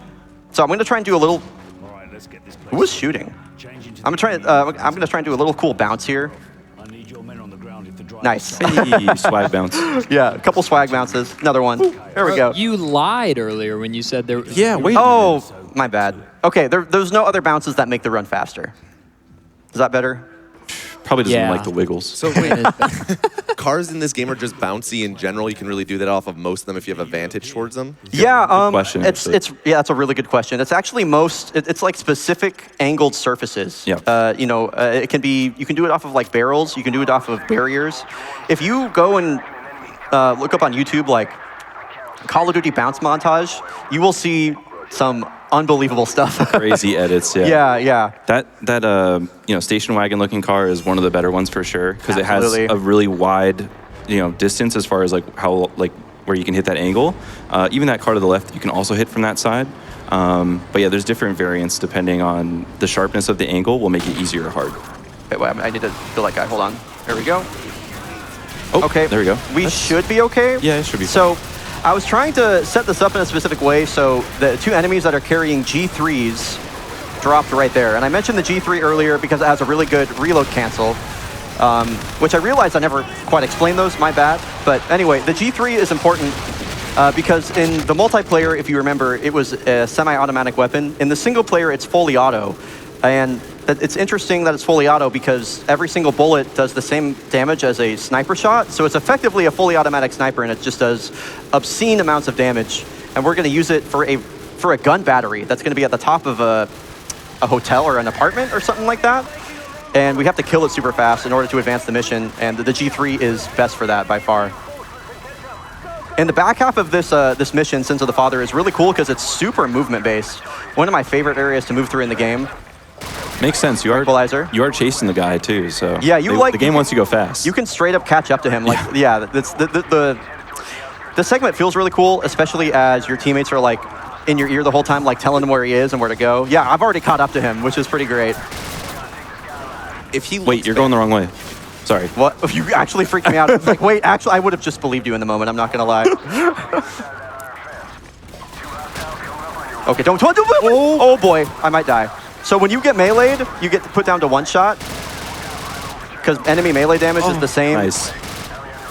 So I'm going to try and do a little...
All right, let's get this place.
Who was shooting?
Change into
I'm going to try and do a little cool bounce here.
I need your men on the ground if the drive.
Nice.
Hey, swag bounce.
Yeah, a couple swag bounces. Another one. There we go.
You lied earlier when you said there.
Yeah, wait.
Oh, my bad. Okay, there's no other bounces that make the run faster. Is that better?
Probably doesn't
Yeah.
like the wiggles.
So wait, cars in this game are just bouncy in general. You can really do that off of most of them if you have a vantage towards them.
Yeah,
question,
it's that's a really good question. It's actually it's like specific angled surfaces.
Yeah.
You know, you can do it off of like barrels. You can do it off of barriers. If you go and look up on YouTube like Call of Duty bounce montage, you will see some unbelievable stuff.
Crazy edits, yeah.
Yeah.
That station wagon looking car is one of the better ones for sure because it has
Absolutely.
a really wide, distance as far as like how where you can hit that angle. Even that car to the left, you can also hit from that side. But yeah, there's different variants depending on the sharpness of the angle will make it easier or hard.
Wait, I need to feel that guy. Hold on. There we go.
Oh,
Okay.
there we go.
We should be okay.
Yeah, it should be
So, I was trying to set this up in a specific way so the 2 enemies that are carrying G3s dropped right there. And I mentioned the G3 earlier because it has a really good reload cancel, which I realized I never quite explained those, my bad. But anyway, the G3 is important because in the multiplayer, if you remember, it was a semi-automatic weapon. In the single player, it's fully auto. And it's interesting that it's fully auto because every single bullet does the same damage as a sniper shot. So it's effectively a fully automatic sniper, and it just does obscene amounts of damage. And we're going to use it for a gun battery that's going to be at the top of a hotel or an apartment or something like that. And we have to kill it super fast in order to advance the mission. And the G3 is best for that by far. And the back half of this mission, Sins of the Father, is really cool because it's super movement based. One of my favorite areas to move through in the game.
Makes sense. You are chasing the guy too, so
yeah,
the game wants you to go fast.
You can straight up catch up to him. Like yeah, the segment feels really cool, especially as your teammates are like in your ear the whole time, like telling him where he is and where to go. Yeah, I've already caught up to him, which is pretty great.
Wait, you're going the wrong way. Sorry.
What? You actually freaked me out. It's like, wait, actually, I would have just believed you in the moment. I'm not gonna lie. Okay, don't. Oh boy, I might die. So when you get meleeed, you get put down to 1 shot because enemy melee damage is the same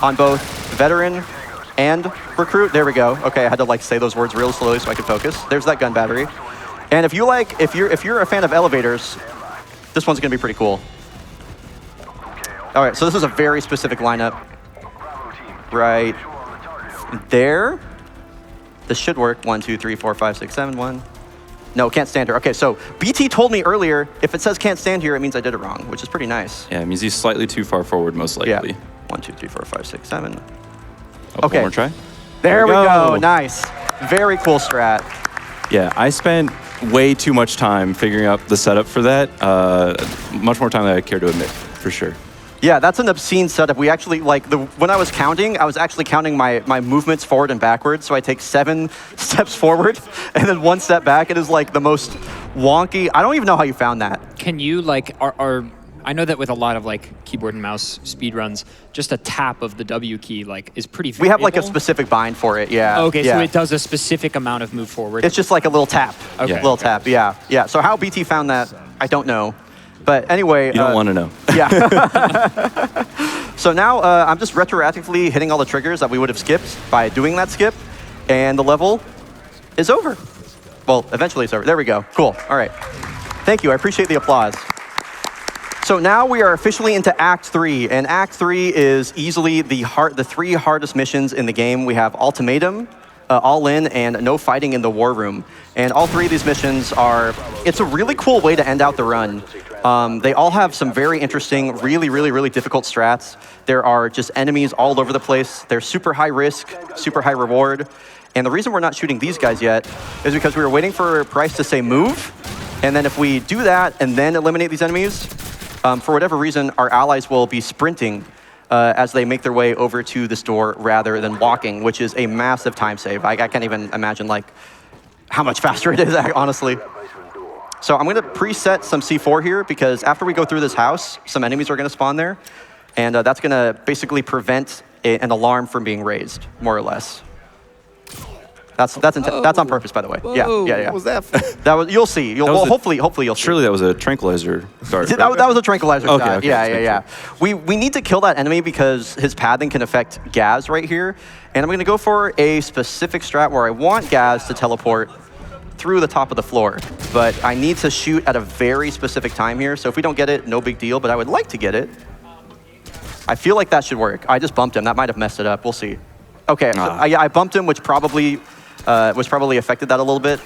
on both veteran and recruit. There we go. Okay, I had to like say those words real slowly so I could focus. There's that gun battery. And if you're a fan of elevators, this one's gonna be pretty cool. All right, so this is a very specific lineup. Right there. This should work. 1, 2, 3, 4, 5, 6, 7, 1. No, can't stand here. Okay, so BT told me earlier, if it says can't stand here, it means I did it wrong, which is pretty nice.
Yeah, it means he's slightly too far forward, most likely.
Yeah. 1, 2, 3, 4, 5, 6, 7.
Oh,
Okay.
One more try.
There we go. Nice. Very cool strat.
Yeah, I spent way too much time figuring out the setup for that. Much more time than I care to admit, for sure.
Yeah, that's an obscene setup. We actually, like, when I was counting, I was actually counting my movements forward and backwards. So I take 7 steps forward and then 1 step back. It is like the most wonky. I don't even know how you found that.
Can you, like, I know that with a lot of, like, keyboard and mouse speedruns, just a tap of the W key, like, is pretty variable.
We have, like, a specific bind for it, yeah.
Okay,
yeah.
so it does a specific amount of move forward.
It's just like a little tap.
Okay.
Little tap, yeah. Yeah, so how BT found that, I don't know. But anyway.
You don't want to know.
Yeah. So now I'm just retroactively hitting all the triggers that we would have skipped by doing that skip, and the level is over. Well, eventually it's over. There we go. Cool. All right. Thank you. I appreciate the applause. So now we are officially into Act 3, and Act 3 is easily the 3 hardest missions in the game. We have Ultimatum, All In, and No Fighting in the War Room. And all 3 of these missions it's a really cool way to end out the run. They all have some very interesting, really difficult strats. There are just enemies all over the place. They're super high risk, super high reward. And the reason we're not shooting these guys yet is because we were waiting for Price to say move. And then if we do that and then eliminate these enemies, for whatever reason, our allies will be sprinting as they make their way over to this door rather than walking, which is a massive time save. I can't even imagine like how much faster it is, honestly. So I'm going to preset some C4 here because after we go through this house, some enemies are going to spawn there. And that's going to basically prevent an alarm from being raised, more or less. That's on purpose, by the way.
Whoa.
Yeah.
What was that?
That was, you'll see. Hopefully you'll see.
Surely that was a tranquilizer dart.
That was a tranquilizer
Okay,
shot.
okay,
Yeah. We need to kill that enemy because his pathing can affect Gaz right here. And I'm going to go for a specific strat where I want Gaz to teleport through the top of the floor. But I need to shoot at a very specific time here. So if we don't get it, no big deal. But I would like to get it. I feel like that should work. I just bumped him. That might have messed it up. We'll see. Okay, I bumped him, which probably affected that a little bit.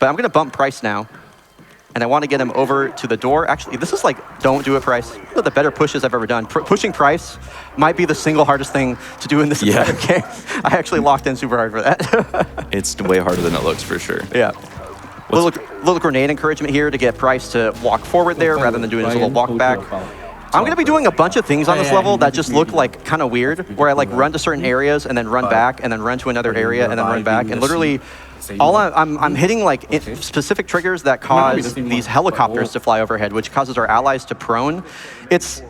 But I'm going to bump Price now. And I want to get him over to the door. Actually, this is like, don't do it, Price. One of the better pushes I've ever done. Pushing Price might be the single hardest thing to do in this entire game. I actually locked in super hard for that.
It's way harder than it looks, for sure.
Yeah. Little grenade encouragement here to get Price to walk forward there rather than doing his little walk back. I'm going to be doing a bunch of things on this level that just look like kind of weird, where I like run to certain areas and then run back and then run to another area and then run back. And literally, I'm hitting like specific triggers that cause these helicopters to fly overhead, which causes our allies to prone. It's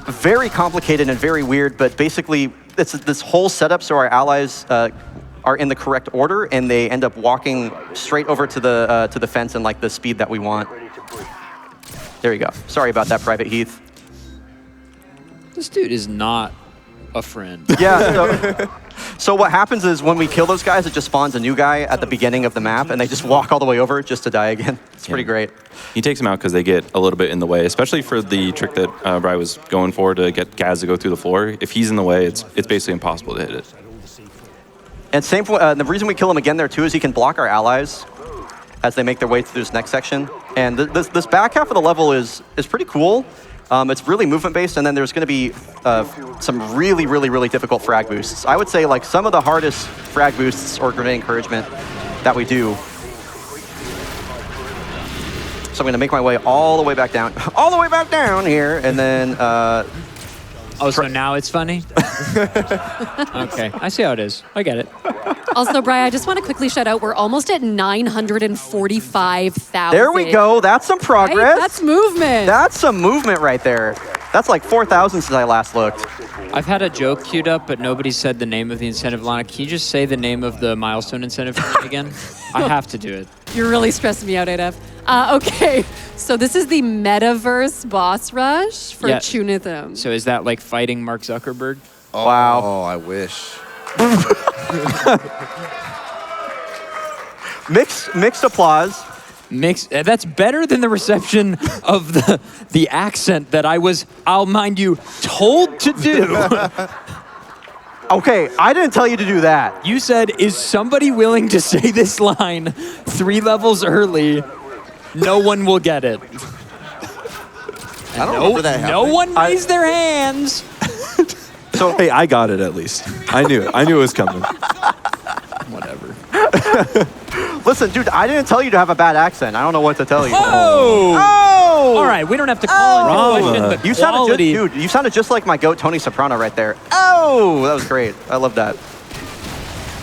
very complicated and very weird, but basically it's this whole setup so our allies are in the correct order and they end up walking straight over to the fence and like the speed that we want. There you go. Sorry about that, Private Heath.
This dude is not a friend.
Yeah, so what happens is when we kill those guys, it just spawns a new guy at the beginning of the map, and they just walk all the way over just to die again. It's pretty great.
He takes them out because they get a little bit in the way, especially for the trick that Bri was going for to get Gaz to go through the floor. If he's in the way, it's basically impossible to hit it.
And same for, the reason we kill him again there too is he can block our allies as they make their way through this next section. And this back half of the level is pretty cool. It's really movement-based, and then there's going to be some really difficult frag boosts. I would say like some of the hardest frag boosts or grenade encouragement that we do. So I'm going to make my way all the way back down, here, and then...
Oh, so now it's funny? Okay, I see how it is. I get it.
Also, Bri, I just want to quickly shout out, we're almost at 945,000.
There we go. That's some progress.
Right? That's movement.
That's some movement right there. That's like 4,000 since I last looked.
I've had a joke queued up, but nobody said the name of the incentive. Lana, can you just say the name of the milestone incentive again? I have to do it.
You're really stressing me out, adef. Okay, so this is the Metaverse boss rush for Tunithum.
So is that like fighting Mark Zuckerberg?
Oh,
wow.
Oh, I wish.
Mixed applause.
That's better than the reception of the accent that I was, I'll mind you, told to do.
Okay, I didn't tell you to do that.
You said, is somebody willing to say this line 3 levels early? No one will get it.
I don't remember that happening.
No one raised their hands.
So hey, I got it at least. I knew it was coming.
Whatever.
Listen, dude, I didn't tell you to have a bad accent. I don't know what to tell you.
Oh!
Oh!
All right, we don't have to call into question the
You sounded
quality.
dude, you sounded just like my goat Tony Soprano right there. Oh, that was great. I love that.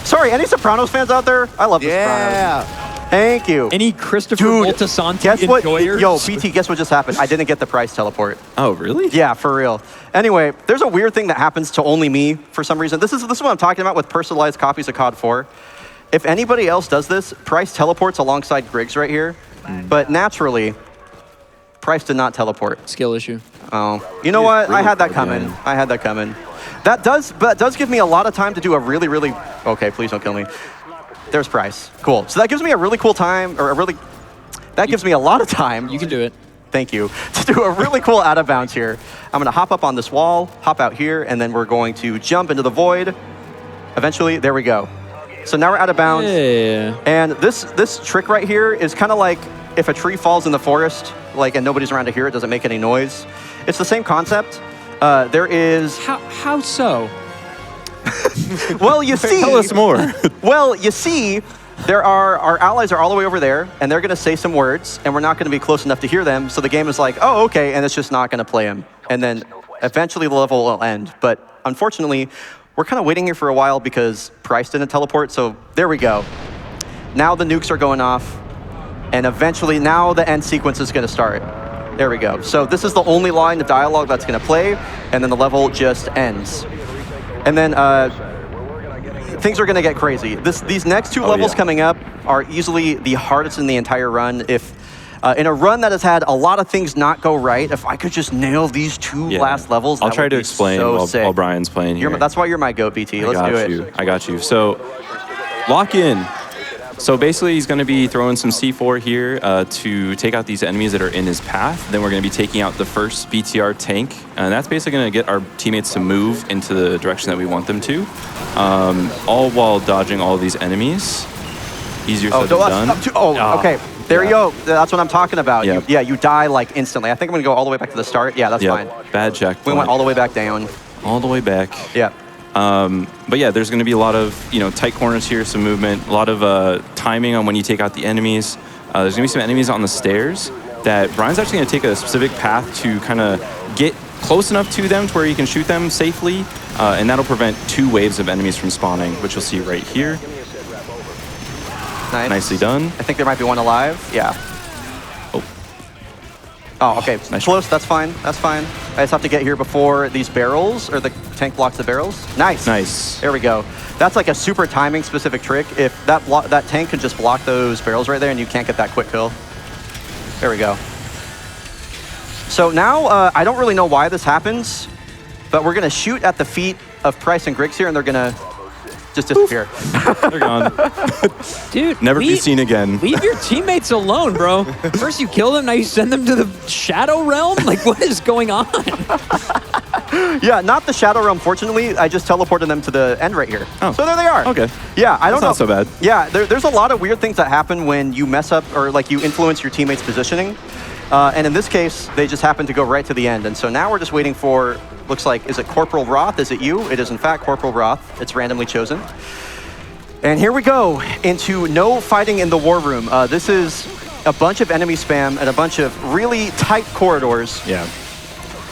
Sorry, any Sopranos fans out there? I love the Sopranos. Thank you.
Any Christopher
Dude,
Moltisanti
guess what?
enjoyers?
Yo, BT, guess what just happened? I didn't get the price teleport.
Oh, really?
Yeah, for real. Anyway, there's a weird thing that happens to only me for some reason. This is what I'm talking about with personalized copies of COD 4. If anybody else does this, Price teleports alongside Griggs right here. But naturally, Price did not teleport.
Skill issue.
Oh, you know what? I had that coming. I had that coming. That does give me a lot of time to do a really, really... Okay, please don't kill me. There's Price. Cool. So that gives me a really cool time, or that gives me a lot of time.
You can do it.
Thank you. To do a really cool out of bounds here. I'm going to hop up on this wall, hop out here, and then we're going to jump into the void. Eventually, there we go. So now we're out of bounds.
Yeah.
And this trick right here is kind of like if a tree falls in the forest, like, and nobody's around to hear it, doesn't make any noise. It's the same concept. There is...
How so?
Well, you see...
Tell us more.
Well, you see, our allies are all the way over there, and they're going to say some words, and we're not going to be close enough to hear them, so the game is like, oh, okay, and it's just not going to play them. And then eventually the level will end. But unfortunately, we're kind of waiting here for a while because Price didn't teleport, so there we go. Now the nukes are going off, and eventually now the end sequence is going to start. There we go. So this is the only line of dialogue that's going to play, and then the level just ends. And then things are going to get crazy. These next two levels coming up are easily the hardest in the entire run. If in a run that has had a lot of things not go right, if I could just nail these two last levels,
I'll try to explain while Brian's playing here.
That's why you're my goat, BT. Let's do it.
I got you. So lock in. So basically, he's going to be throwing some C4 here to take out these enemies that are in his path. Then we're going to be taking out the first BTR tank. And that's basically going to get our teammates to move into the direction that we want them to, all while dodging all these enemies. Easier said than done.
Okay. There you go. That's what I'm talking about.
Yep.
You die like instantly. I think I'm going to go all the way back to the start. Yeah, that's fine.
Bad check.
We went all the way back down.
All the way back.
Yeah.
But yeah, there's going to be a lot of tight corners here, some movement, a lot of timing on when you take out the enemies. There's going to be some enemies on the stairs that Brian's actually going to take a specific path to kind of get close enough to them to where you can shoot them safely, and that'll prevent 2 waves of enemies from spawning, which you'll see right here.
Nice.
Nicely done.
I think there might be one alive. Yeah. Oh, okay.
Nice.
Close. That's fine. That's fine. I just have to get here before these barrels, or the tank blocks the barrels. Nice.
Nice.
There we go. That's like a super timing specific trick. If that tank could just block those barrels right there and you can't get that quick kill. There we go. So now, I don't really know why this happens, but we're going to shoot at the feet of Price and Griggs here, and they're going to just disappear.
They're gone.
Dude,
Never be seen again.
Leave your teammates alone, bro. First you kill them, now you send them to the Shadow Realm? Like, what is going on?
Yeah, not the Shadow Realm, fortunately. I just teleported them to the end right here.
Oh.
So there they are.
Okay.
Yeah, I don't know.
That's not so bad.
Yeah, there's a lot of weird things that happen when you mess up or like you influence your teammates' positioning. And in this case, they just happen to go right to the end. And so now we're just waiting for, looks like, is it Corporal Roth? Is it you? It is in fact Corporal Roth. It's randomly chosen. And here we go into no fighting in the war room. This is a bunch of enemy spam and a bunch of really tight corridors.
Yeah.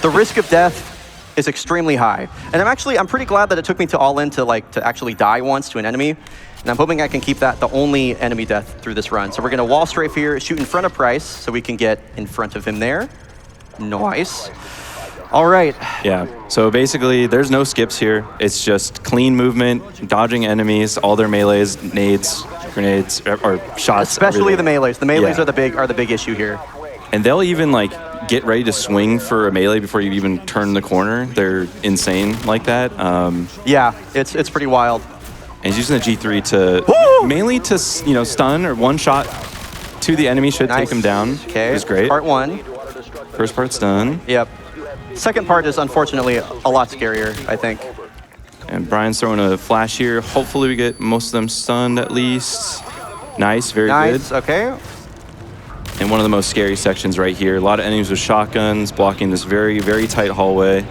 The risk of death is extremely high. And I'm pretty glad that it took me to all in to actually die once to an enemy. And I'm hoping I can keep that the only enemy death through this run. So we're going to wall strafe here, shoot in front of Price so we can get in front of him there. Nice. All right.
Yeah. So basically, there's no skips here. It's just clean movement, dodging enemies, all their melees, nades, grenades, or shots.
Especially
everything.
the melees. The melees are the big issue here.
And they'll even get ready to swing for a melee before you even turn the corner. They're insane like that.
Yeah, it's pretty wild.
And he's using the G3 to mainly to stun or one shot to the enemy should take him down.
Okay,
it was great.
Part 1.
First part's done.
Yep. Second part is unfortunately a lot scarier, I think.
And Brian's throwing a flash here. Hopefully we get most of them stunned at least. Nice, very good.
Nice, okay.
And one of the most scary sections right here. A lot of enemies with shotguns blocking this very, very tight hallway.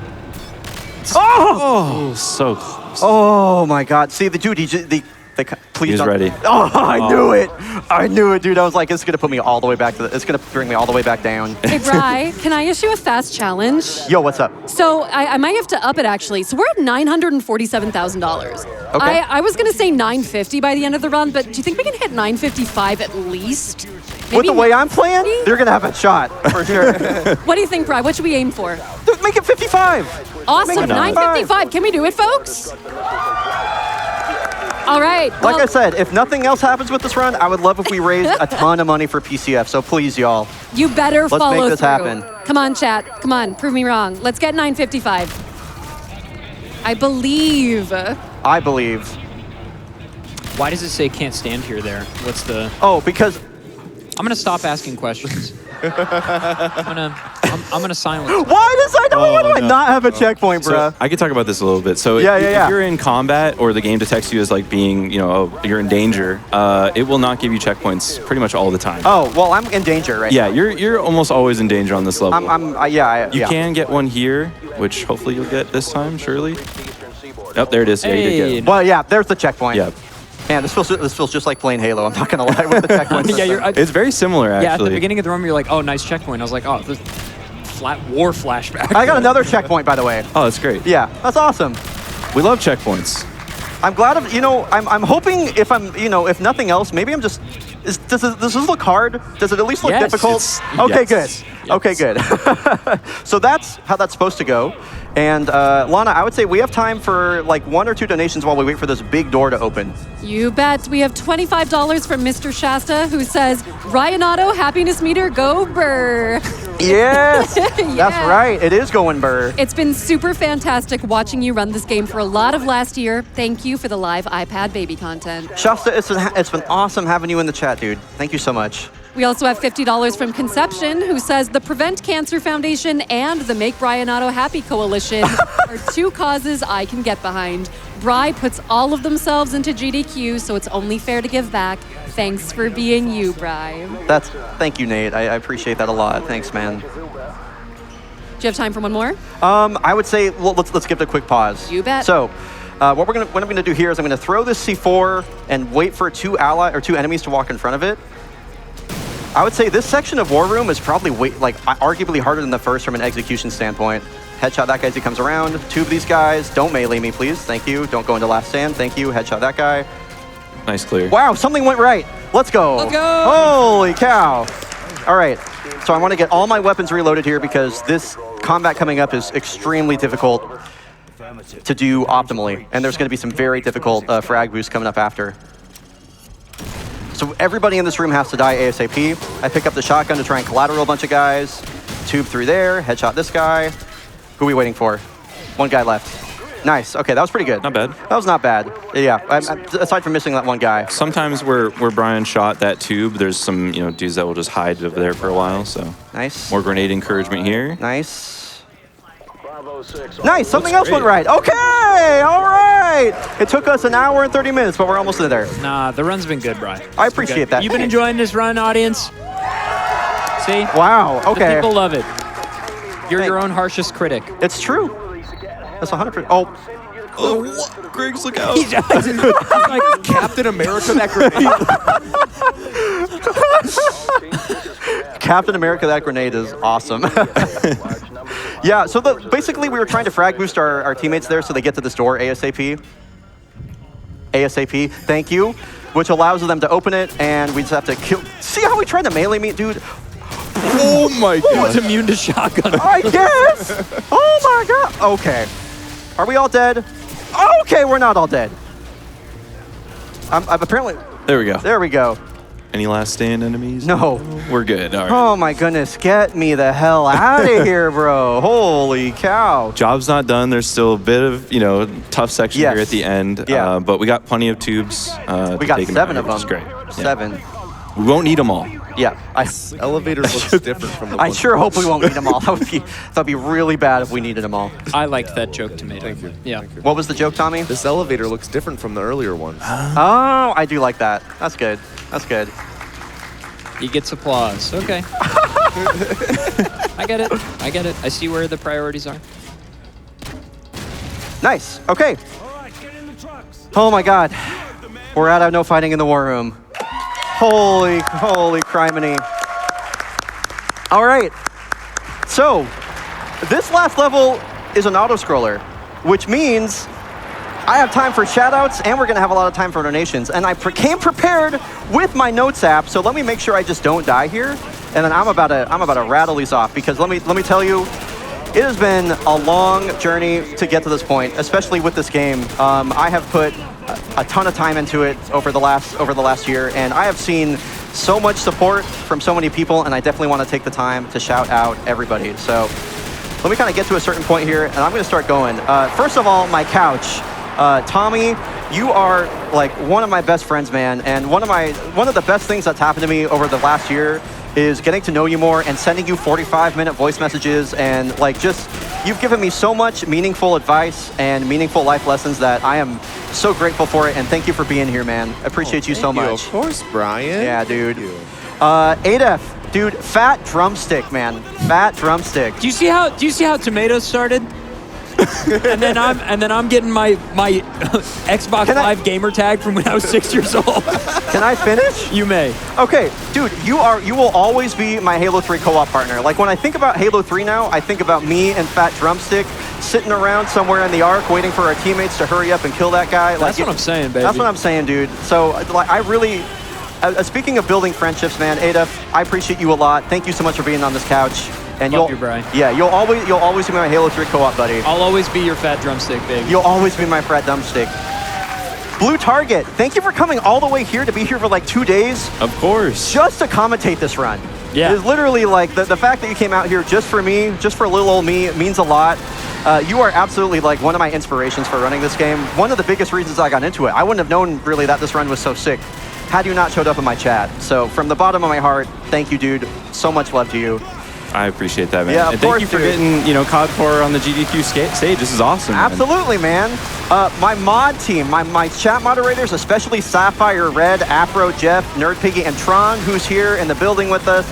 Oh!
So close.
Oh my God! See, the Please
He's
don't.
ready.
Oh, I knew it. I knew it, dude. I was like, it's gonna put me all the way back to it's gonna bring me all the way back down.
Hey, Bri, can I issue a fast challenge?
Yo, what's up?
So I might have to up it actually. So we're at $947,000.
Okay.
I was gonna say 950 by the end of the run, but do you think we can hit 955 at least?
With the way I'm playing,
950?
you're gonna have a shot for sure.
What do you think, Bri? What should we aim for?
Dude, make it 55.
Awesome,
Make it
955. Can we do it, folks? All right.
Like
well,
I said, if nothing else happens with this run, I would love if we raised a ton of money for PCF. So please, y'all.
you better
Let's
follow
make this
through.
happen.
Come on, chat. Come on, prove me wrong. Let's get 955. I believe.
I believe.
Why does it say can't stand here there? What's the...
Oh, because
I'm going to stop asking questions. I'm gonna silence.
why do I not have a checkpoint,
So
bruh?
I could talk about this a little bit. So
Yeah, yeah, yeah.
if you're in combat or the game detects you as like being, oh, you're in danger, it will not give you checkpoints pretty much all the time.
Oh, well, I'm in danger right
Yeah, you're almost always in danger on this level. You
yeah.
can get one here, which hopefully you'll get this time, surely. Yep, there it is. Yeah, you did get it.
Well, yeah, there's the checkpoint.
Yeah.
Man, this feels just like playing Halo. I'm not gonna lie with the checkpoint.
Yeah,
system.
It's very similar, actually.
Yeah, at the beginning of the room, you're like, oh, nice checkpoint. I was like, oh, this flat war flashback.
I got another checkpoint, by the way.
Oh, that's great.
Yeah, that's awesome.
We love checkpoints.
I'm glad of, I'm hoping if nothing else, maybe I'm just, does this look hard? Does it at least look
Yes,
difficult? Okay,
yes.
good. Okay, good. So that's how that's supposed to go. And Lana, I would say we have time for like 1 or 2 donations while we wait for this big door to open.
You bet. We have $25 from Mr. Shasta, who says, bryonato, happiness meter, go burr.
Yes,
Yeah.
that's right. It is going burr.
It's been super fantastic watching you run this game for a lot of last year. Thank you for the live iPad baby content.
Shasta, it's been awesome having you in the chat, dude. Thank you so much.
We also have $50 from Conception, who says the Prevent Cancer Foundation and the Make Bryonato Happy Coalition are 2 causes I can get behind. Bri puts all of themselves into GDQ, so it's only fair to give back. Thanks for being you, Bri.
Thank you, Nate. I appreciate that a lot. Thanks, man.
Do you have time for one more?
I would say let's give it a quick pause.
You bet.
So, what I'm gonna do here is I'm gonna throw this C4 and wait for 2 enemies to walk in front of it. I would say this section of War Room is probably arguably harder than the first from an execution standpoint. Headshot that guy as he comes around. 2 of these guys. Don't melee me, please. Thank you. Don't go into last stand. Thank you. Headshot that guy.
Nice clear.
Wow, something went right. Let's go.
Let's go.
Holy cow. All right. So I want to get all my weapons reloaded here because this combat coming up is extremely difficult to do optimally. And there's going to be some very difficult frag boosts coming up after. So everybody in this room has to die ASAP. I pick up the shotgun to try and collateral a bunch of guys. Tube through there, headshot this guy. Who are we waiting for? 1 guy left. Nice, okay, that was pretty good.
Not bad.
That was not bad. Yeah, aside from missing that 1 guy.
Sometimes where Brian shot that tube, there's some dudes that will just hide over there for a while. So
Nice.
more grenade encouragement here.
Nice. Nice, something else went right. Okay, all right. It took us 1 hour and 30 minutes, but we're almost there.
Nah, the run's been good, Brian.
I appreciate that.
You've been enjoying this run, audience? See?
Wow,
The
okay.
people love it. You're your own harshest critic.
It's true. That's 100%. Oh,
what? Griggs, look out.
He's like,
Captain America, that grenade.
Captain America, that grenade is awesome. Yeah, so basically we were trying to frag boost our teammates there so they get to this door ASAP. ASAP, thank you. Which allows them to open it, and we just have to kill. See how we tried to melee me, dude?
Oh my god.
It's immune to shotgun.
I guess. Oh my god. Okay. Are we all dead? Okay, we're not all dead. I'm apparently.
There we go.
There we go.
Any last stand enemies?
No.
We're good. All right.
Oh my goodness, get me the hell out of here, bro. Holy cow.
Job's not done. There's still a bit of, tough section
Yes.
here at the end.
Yeah.
But we got plenty of tubes.
We got 7 of them.
Which is great. Yeah.
7.
We won't need them all.
Yeah.
Elevator looks different from the
I
one.
sure hope we won't need them all. That'd be really bad if we needed them all.
I liked that joke, Tomato. Thank you. Yeah.
What was the joke, Tommy?
This elevator looks different from the earlier ones.
Oh, I do like that. That's good. That's good.
He gets applause. Okay. I get it. I get it. I see where the priorities are.
Nice. Okay.
All right, get in the trucks.
Oh my god. We're out of no fighting in the war room. Holy criminy. All right. So, this last level is an auto-scroller, which means I have time for shout-outs, and we're going to have a lot of time for donations. And I came prepared with my notes app, so let me make sure I just don't die here. And then I'm about to rattle these off, because let me tell you, it has been a long journey to get to this point, especially with this game. I have put a ton of time into it over the last year, and I have seen so much support from so many people, and I definitely want to take the time to shout out everybody. So let me kind of get to a certain point here, and I'm going to start going. First of all, my couch. Tommy, you are like one of my best friends, man, and one of the best things that's happened to me over the last year is getting to know you more and sending you 45-minute voice messages, and like just you've given me so much meaningful advice and meaningful life lessons that I am so grateful for it, and thank you for being here, man. I appreciate you so much.
Of course, Brian.
Yeah, dude. Adef, dude, fat drumstick, man. Fat drumstick.
Do you see how tomatoes started? and then I'm getting my Xbox Live gamer tag from when I was 6 years old.
Can I finish?
You may.
Okay, dude, you will always be my Halo 3 co-op partner. Like when I think about Halo 3 now, I think about me and Fat Drumstick sitting around somewhere in the Ark waiting for our teammates to hurry up and kill that guy.
That's what I'm saying, baby.
That's what I'm saying, dude. So like I really, speaking of building friendships, man, Adef, I appreciate you a lot. Thank you so much for being on this couch. And
Love you, Brian.
Yeah, you'll always be my Halo 3 co-op buddy.
I'll always be your fat drumstick, baby.
You'll always be my fat drumstick. BlueTarget, thank you for coming all the way here to be here for like 2 days.
Of course.
Just to commentate this run.
Yeah.
It is literally like the fact that you came out here just for me, just for little old me, means a lot. You are absolutely like one of my inspirations for running this game. One of the biggest reasons I got into it. I wouldn't have known really that this run was so sick had you not showed up in my chat. So from the bottom of my heart, thank you, dude. So much love to you.
I appreciate that, man.
Yeah,
and thank you for getting, COD 4 on the GDQ stage. This is awesome, man.
Absolutely, man. My mod team, my chat moderators, especially Sapphire, Red, Afro, Jeff, Nerd Piggy, and Tron, who's here in the building with us.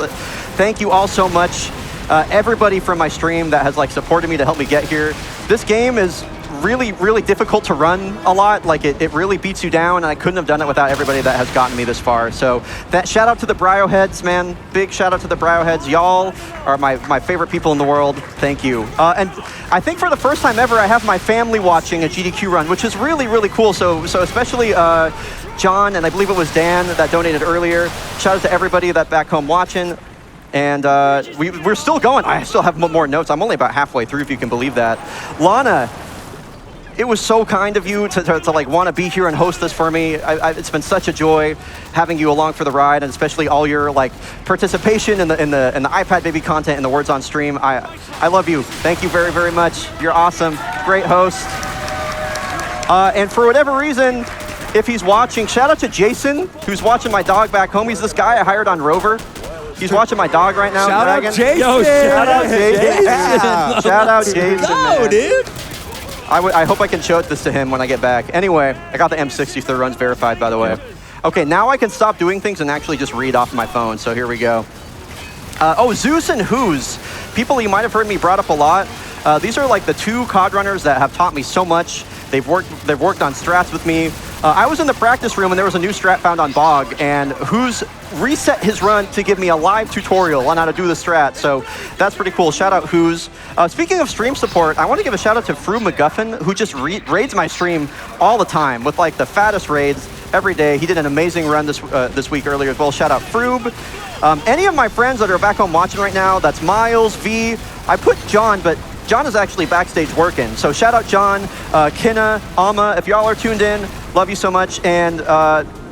Thank you all so much. Everybody from my stream that has like supported me to help me get here. This game is really, really difficult to run a lot. Like it really beats you down, and I couldn't have done it without everybody that has gotten me this far. So that shout out to the Bryo Heads, man. Big shout out to the Bryo Heads. Y'all are my favorite people in the world. Thank you. And I think for the first time ever, I have my family watching a GDQ run, which is really, really cool. So especially John, and I believe it was Dan that donated earlier. Shout out to everybody that back home watching. And we're still going. I still have more notes. I'm only about halfway through, if you can believe that. Lana, it was so kind of you to like want to be here and host this for me. It's been such a joy having you along for the ride, and especially all your like participation in the iPad baby content and the words on stream. I love you. Thank you very, very much. You're awesome. Great host. And for whatever reason, if he's watching, shout out to Jason, who's watching my dog back home. He's this guy I hired on Rover. He's watching my dog right now.
Shout
Dragon.
out Jason.
Yo, shout out Jason. Yeah. Shout out Jason.
Go,
man.
dude.
I hope I can show this to him when I get back. Anyway, I got the M60 so the run's verified, by the way. Okay, now I can stop doing things and actually just read off my phone, so here we go. Zeus and Who's. People you might have heard me brought up a lot. These are like the two COD runners that have taught me so much. They've worked on strats with me. I was in the practice room and there was a new strat found on Bog, and Who's reset his run to give me a live tutorial on how to do the strat, so that's pretty cool. Shout out Who's. Speaking of stream support, I want to give a shout out to Fru McGuffin, who just raids my stream all the time with like the fattest raids every day. He did an amazing run this week earlier as well. Shout out Froob. Any of my friends that are back home watching right now, that's Miles, V. I put John, but John is actually backstage working. So shout out John, Kinna, Alma, if y'all are tuned in, love you so much. And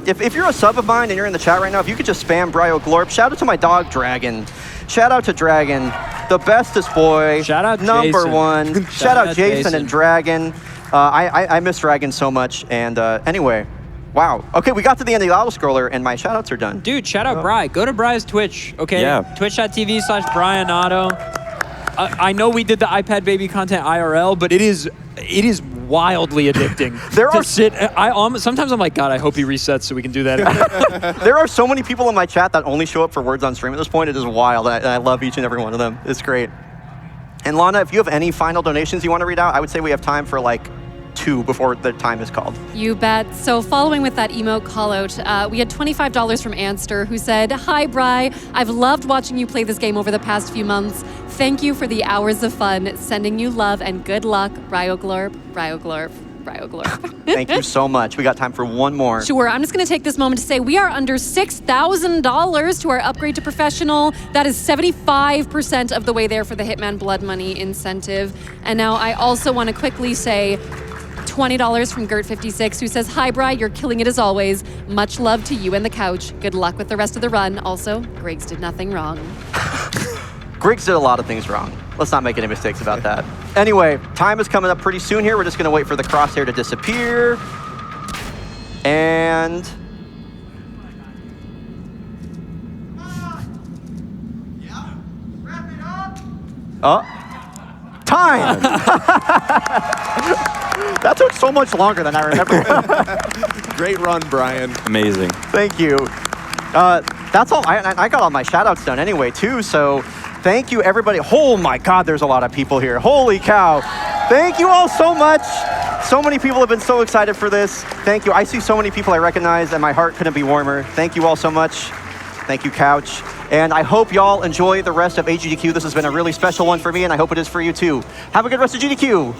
if you're a sub of mine and you're in the chat right now, if you could just spam Bryo Glorp. Shout out to my dog, Dragon. Shout out to Dragon, the bestest boy.
Shout out
number
Jason.
one. Shout out Jason and Dragon. I miss Dragon so much. And anyway, wow. Okay, we got to the end of the auto-scroller and my shout outs are done.
Dude, shout out Bry. Go to Bry's Twitch, okay?
Yeah.
Twitch.tv/bryonato. I know we did the iPad baby content IRL, but it is wildly addicting. Sometimes I'm like, God, I hope he resets so we can do that again.
There are so many people in my chat that only show up for words on stream at this point. It is wild. I love each and every one of them. It's great. And Lana, if you have any final donations you want to read out, I would say we have time for like 2 before the time is called.
You bet. So following with that emote callout, we had $25 from Anster, who said, "Hi, Bri. I've loved watching you play this game over the past few months. Thank you for the hours of fun. Sending you love and good luck. Bryoglorp, Bryoglorp, Bryoglorp."
Thank you so much. We got time for one more.
Sure. I'm just going to take this moment to say we are under $6,000 to our upgrade to professional. That is 75% of the way there for the Hitman Blood Money incentive. And now I also want to quickly say $20 from Gert56, who says, "Hi, Bri, you're killing it as always. Much love to you and the couch. Good luck with the rest of the run. Also, Griggs did nothing wrong."
Griggs did a lot of things wrong. Let's not make any mistakes about that. Anyway, time is coming up pretty soon here. We're just going to wait for the crosshair to disappear. And... oh, time! That took so much longer than I remember.
Great run, Brian.
Amazing.
Thank you. That's all. I got all my shout-outs done anyway, too, so thank you, everybody. Oh, my God, there's a lot of people here. Holy cow. Thank you all so much. So many people have been so excited for this. Thank you. I see so many people I recognize, and my heart couldn't be warmer. Thank you all so much. Thank you, Couch. And I hope y'all enjoy the rest of AGDQ. This has been a really special one for me, and I hope it is for you, too. Have a good rest of GDQ.